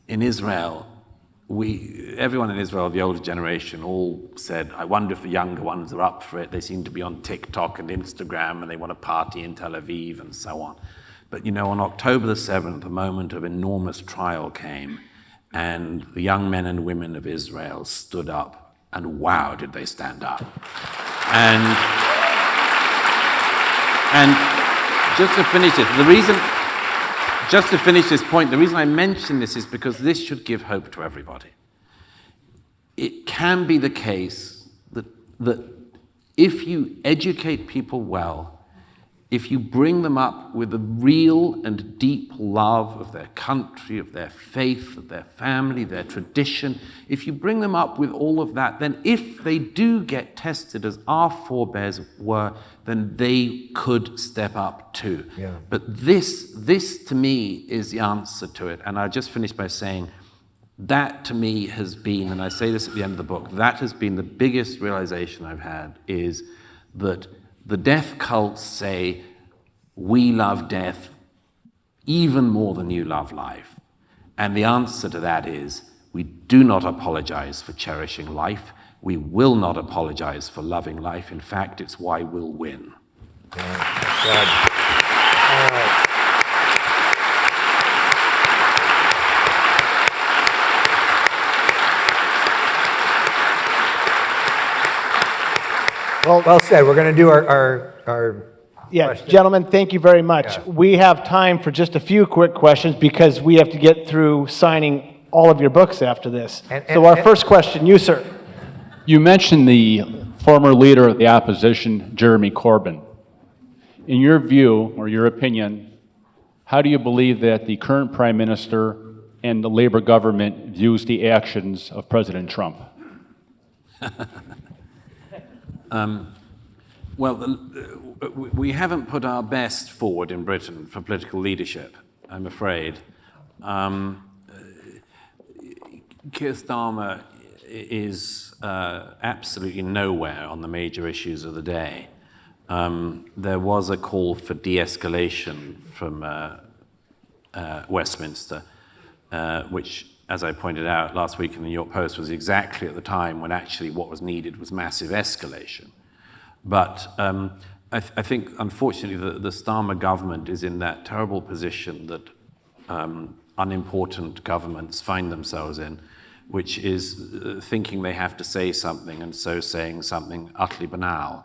In Israel, everyone in Israel, the older generation, all said, I wonder if the younger ones are up for it. They seem to be on TikTok and Instagram, and they want to party in Tel Aviv and so on. But on October the 7th, a moment of enormous trial came, and the young men and women of Israel stood up, and wow, did they stand up. And just to finish it, just to finish this point, the reason I mention this is because this should give hope to everybody. It can be the case that if you educate people well, if you bring them up with a real and deep love of their country, of their faith, of their family, their tradition, if you bring them up with all of that, then if they do get tested as our forebears were, then they could step up too. Yeah. But this to me is the answer to it. And I'll just finish by saying that to me has been, and I say this at the end of the book, that has been the biggest realization I've had, is that the death cults say, we love death even more than you love life. And the answer to that is, we do not apologize for cherishing life. We will not apologize for loving life. In fact, it's why we'll win. Yeah. Well said. We're going to do our question. Gentlemen, thank you very much. Yeah. We have time for just a few quick questions because we have to get through signing all of your books after this. So our first question, you, sir. You mentioned the former leader of the opposition, Jeremy Corbyn. In your view, or your opinion, how do you believe that the current Prime Minister and the Labour government views the actions of President Trump? We haven't put our best forward in Britain for political leadership, I'm afraid. Keir Starmer is absolutely nowhere on the major issues of the day. There was a call for de-escalation from Westminster, which, as I pointed out last week in the New York Post, was exactly at the time when actually what was needed was massive escalation. But I think, unfortunately, the Starmer government is in that terrible position that unimportant governments find themselves in, which is thinking they have to say something and so saying something utterly banal.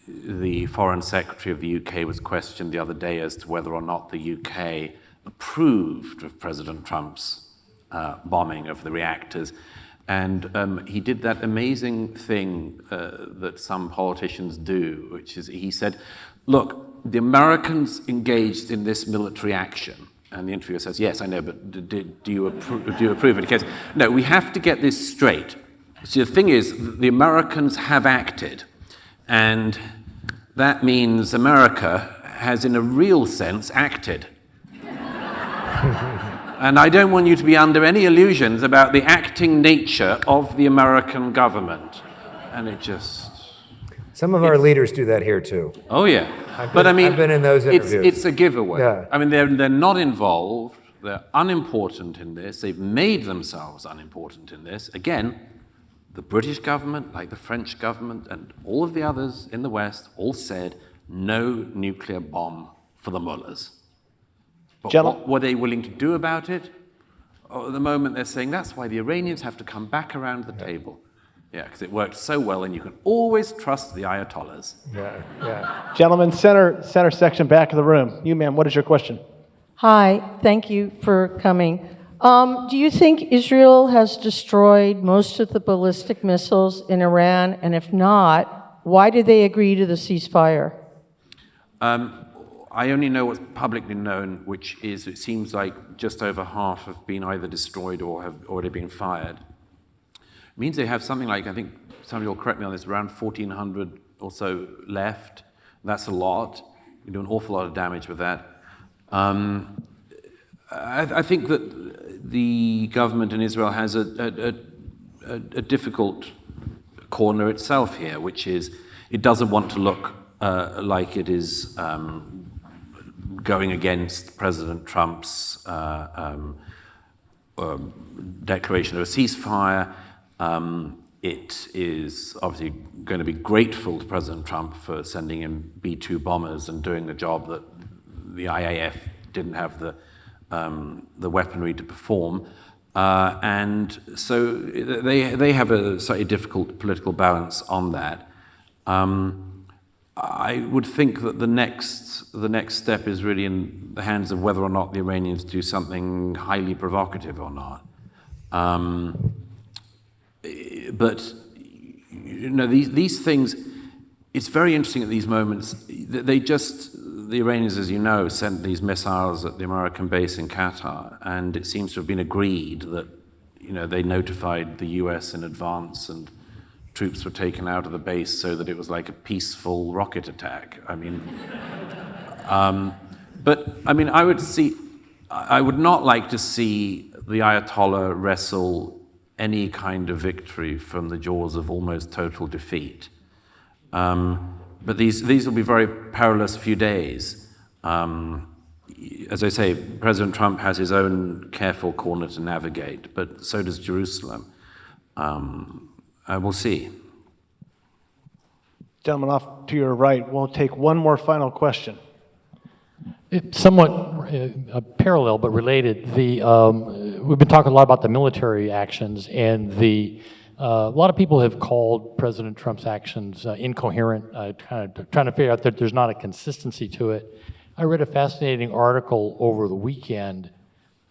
The Foreign Secretary of the UK was questioned the other day as to whether or not the UK approved of President Trump's bombing of the reactors. And he did that amazing thing that some politicians do, which is he said, look, the Americans engaged in this military action. And the interviewer says, yes, I know, but do you approve it? He goes, no, we have to get this straight. So the thing is, the Americans have acted. And that means America has, in a real sense, acted. And I don't want you to be under any illusions about the acting nature of the American government. And it just... Some of our leaders do that here, too. Oh, yeah. I've been in those interviews. It's a giveaway. Yeah. I mean, they're not involved. They're unimportant in this. They've made themselves unimportant in this. Again, the British government, like the French government, and all of the others in the West all said, no nuclear bomb for the mullahs. But what were they willing to do about it? Oh, at the moment, they're saying that's why the Iranians have to come back around the table. Yeah, because it worked so well, and you can always trust the Ayatollahs. Yeah. Gentlemen, center section, back of the room. You, ma'am, what is your question? Hi, thank you for coming. Do you think Israel has destroyed most of the ballistic missiles in Iran? And if not, why did they agree to the ceasefire? I only know what's publicly known, which is it seems like just over half have been either destroyed or have already been fired. It means they have something like, I think somebody will correct me on this, around 1,400 or so left. That's a lot. You do an awful lot of damage with that. I think that the government in Israel has a difficult corner itself here, which is it doesn't want to look like it is going against President Trump's declaration of a ceasefire. It is obviously going to be grateful to President Trump for sending him B-2 bombers and doing the job that the IAF didn't have the weaponry to perform. And so they have a slightly difficult political balance on that. I would think that the next step is really in the hands of whether or not the Iranians do something highly provocative or not. But these things, it's very interesting at these moments. The Iranians, as you know, sent these missiles at the American base in Qatar, and it seems to have been agreed that they notified the US in advance, and troops were taken out of the base so that it was like a peaceful rocket attack. I mean, I would not like to see the Ayatollah wrestle any kind of victory from the jaws of almost total defeat. But these will be very perilous few days. As I say, President Trump has his own careful corner to navigate, but so does Jerusalem. We'll see. Gentleman off to your right, we'll take one more final question. It's somewhat parallel but related. We've been talking a lot about the military actions, and a lot of people have called President Trump's actions incoherent, kind of trying to figure out that there's not a consistency to it. I read a fascinating article over the weekend.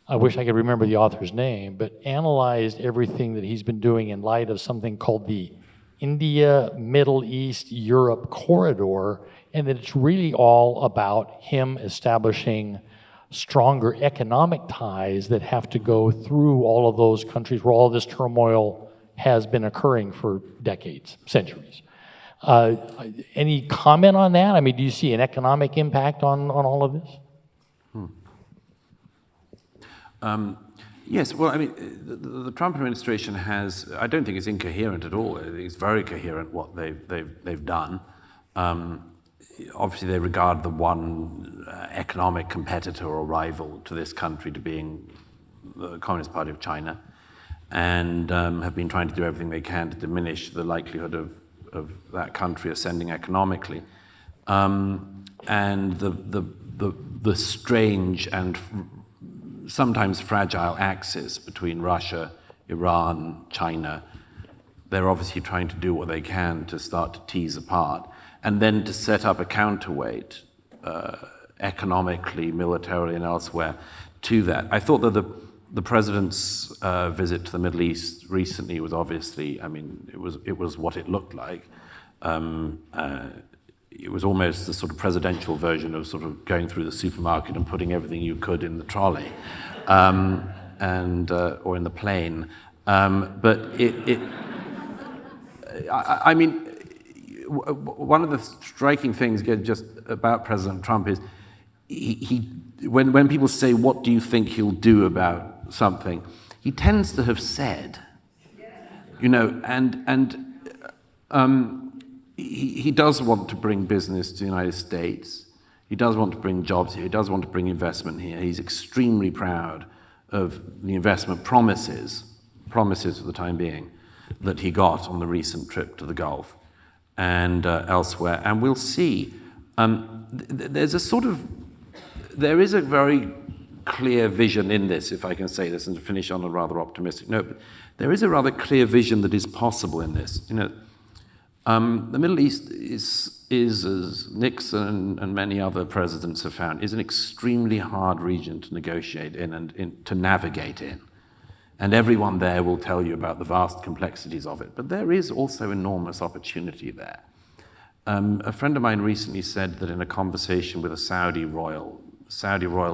I wish I could remember the author's name, but analyzed everything that he's been doing in light of something called the India, Middle East, Europe corridor, and that it's really all about him establishing stronger economic ties that have to go through all of those countries where all this turmoil has been occurring for decades, centuries. Any comment on that? I mean, do you see an economic impact on all of this? Yes, well, I mean, the Trump administration has, I don't think it's incoherent at all. I think it's very coherent what they've done. Obviously, they regard the one economic competitor or rival to this country to being the Communist Party of China, and have been trying to do everything they can to diminish the likelihood of that country ascending economically. And the strange and sometimes fragile axis between Russia, Iran, China, they're obviously trying to do what they can to start to tease apart, and then to set up a counterweight economically, militarily, and elsewhere to that. I thought that the president's visit to the Middle East recently was obviously, I mean, it was what it looked like. It was almost the sort of presidential version of sort of going through the supermarket and putting everything you could in the trolley, or in the plane. But I mean, one of the striking things just about President Trump is when people say, "What do you think he'll do about something?" he tends to have said, He does want to bring business to the United States. He does want to bring jobs here. He does want to bring investment here. He's extremely proud of the investment promises for the time being, that he got on the recent trip to the Gulf and elsewhere. And we'll see. There is a very clear vision in this, if I can say this, and to finish on a rather optimistic note. But there is a rather clear vision that is possible in this. The Middle East is, as Nixon and many other presidents have found, is an extremely hard region to negotiate in and to navigate in. And everyone there will tell you about the vast complexities of it. But there is also enormous opportunity there. A friend of mine recently said that in a conversation with a Saudi royal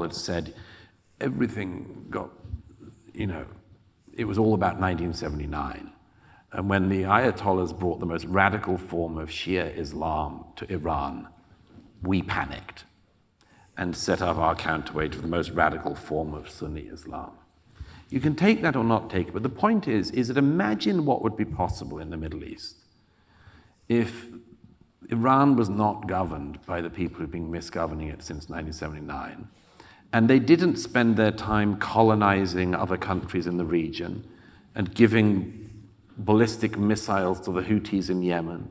had said everything got, it was all about 1979. And when the Ayatollahs brought the most radical form of Shia Islam to Iran, we panicked and set up our counterweight to the most radical form of Sunni Islam. You can take that or not take it, but the point is that imagine what would be possible in the Middle East if Iran was not governed by the people who've been misgoverning it since 1979, and they didn't spend their time colonizing other countries in the region and giving ballistic missiles to the Houthis in Yemen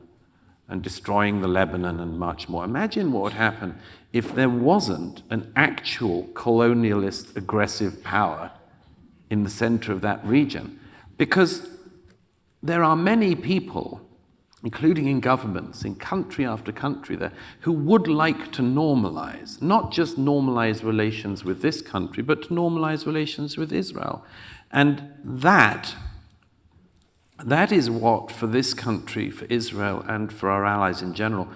and destroying the Lebanon and much more. Imagine what would happen if there wasn't an actual colonialist aggressive power in the center of that region. Because there are many people, including in governments, in country after country there, who would like to normalize, not just normalize relations with this country, but to normalize relations with Israel. And that is what, for this country, for Israel, and for our allies in general,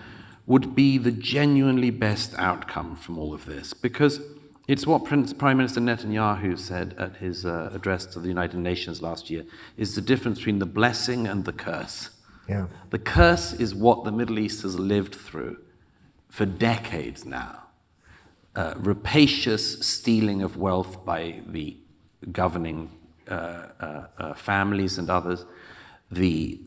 would be the genuinely best outcome from all of this. Because it's what Prime Minister Netanyahu said at his address to the United Nations last year, is the difference between the blessing and the curse. Yeah. The curse is what the Middle East has lived through for decades now. Rapacious stealing of wealth by the governing families and others, the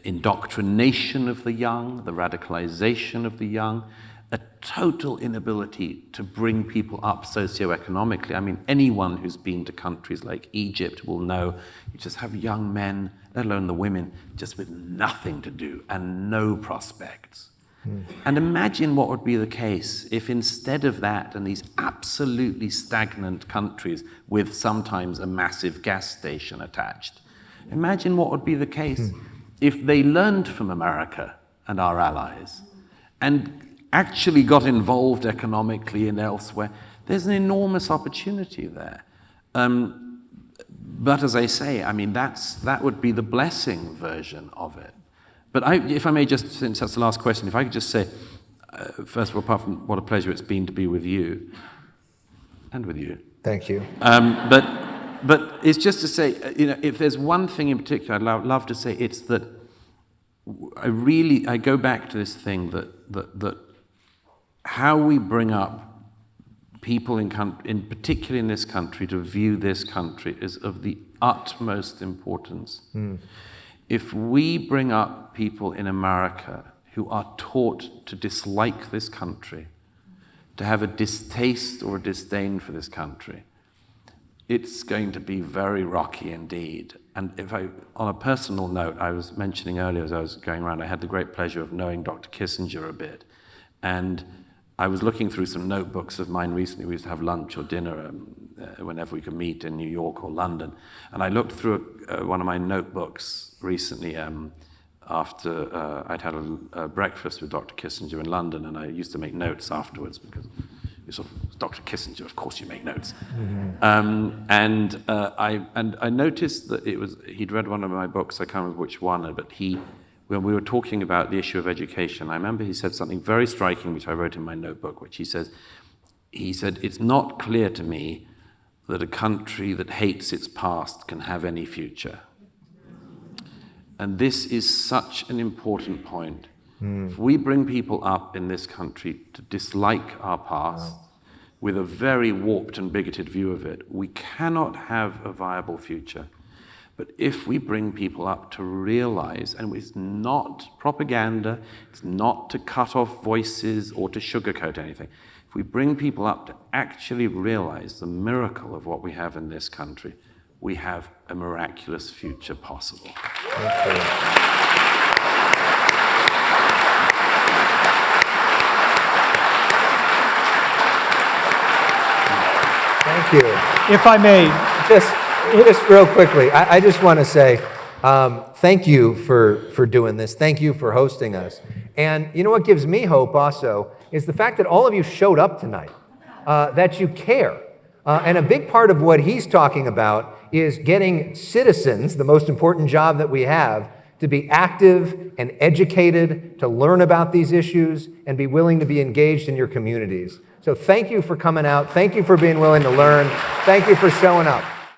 indoctrination of the young, the radicalization of the young, a total inability to bring people up socioeconomically. I mean, anyone who's been to countries like Egypt will know you just have young men, let alone the women, just with nothing to do and no prospects. And imagine what would be the case if instead of that and these absolutely stagnant countries with sometimes a massive gas station attached, imagine what would be the case if they learned from America and our allies and actually got involved economically and elsewhere. There's an enormous opportunity there. But as I say, I mean, that would be the blessing version of it. But if I may just, since that's the last question, if I could just say, first of all, apart from what a pleasure it's been to be with you, and with you. Thank you. But it's just to say, if there's one thing in particular I'd love to say, it's that I go back to this thing that how we bring up people in particular in this country to view this country is of the utmost importance. If we bring up people in America who are taught to dislike this country, to have a distaste or a disdain for this country, it's going to be very rocky indeed. And on a personal note, I was mentioning earlier as I was going around, I had the great pleasure of knowing Dr. Kissinger a bit. And I was looking through some notebooks of mine recently. We used to have lunch or dinner whenever we could meet in New York or London. And I looked through one of my notebooks recently after I'd had a breakfast with Dr. Kissinger in London, and I used to make notes afterwards because you sort of, Dr. Kissinger, of course you make notes. And I noticed that he'd read one of my books, I can't remember which one, but when we were talking about the issue of education, I remember he said something very striking, which I wrote in my notebook, which he said, it's not clear to me that a country that hates its past can have any future. And this is such an important point. If we bring people up in this country to dislike our past with a very warped and bigoted view of it, we cannot have a viable future. But if we bring people up to realize, and it's not propaganda, it's not to cut off voices or to sugarcoat anything, if we bring people up to actually realize the miracle of what we have in this country, we have a miraculous future possible. Thank you. If I may, Just real quickly, I just want to say thank you for doing this. Thank you for hosting us. And you know what gives me hope also is the fact that all of you showed up tonight, that you care. And a big part of what he's talking about is getting citizens, the most important job that we have, to be active and educated, to learn about these issues, and be willing to be engaged in your communities. So thank you for coming out. Thank you for being willing to learn. Thank you for showing up.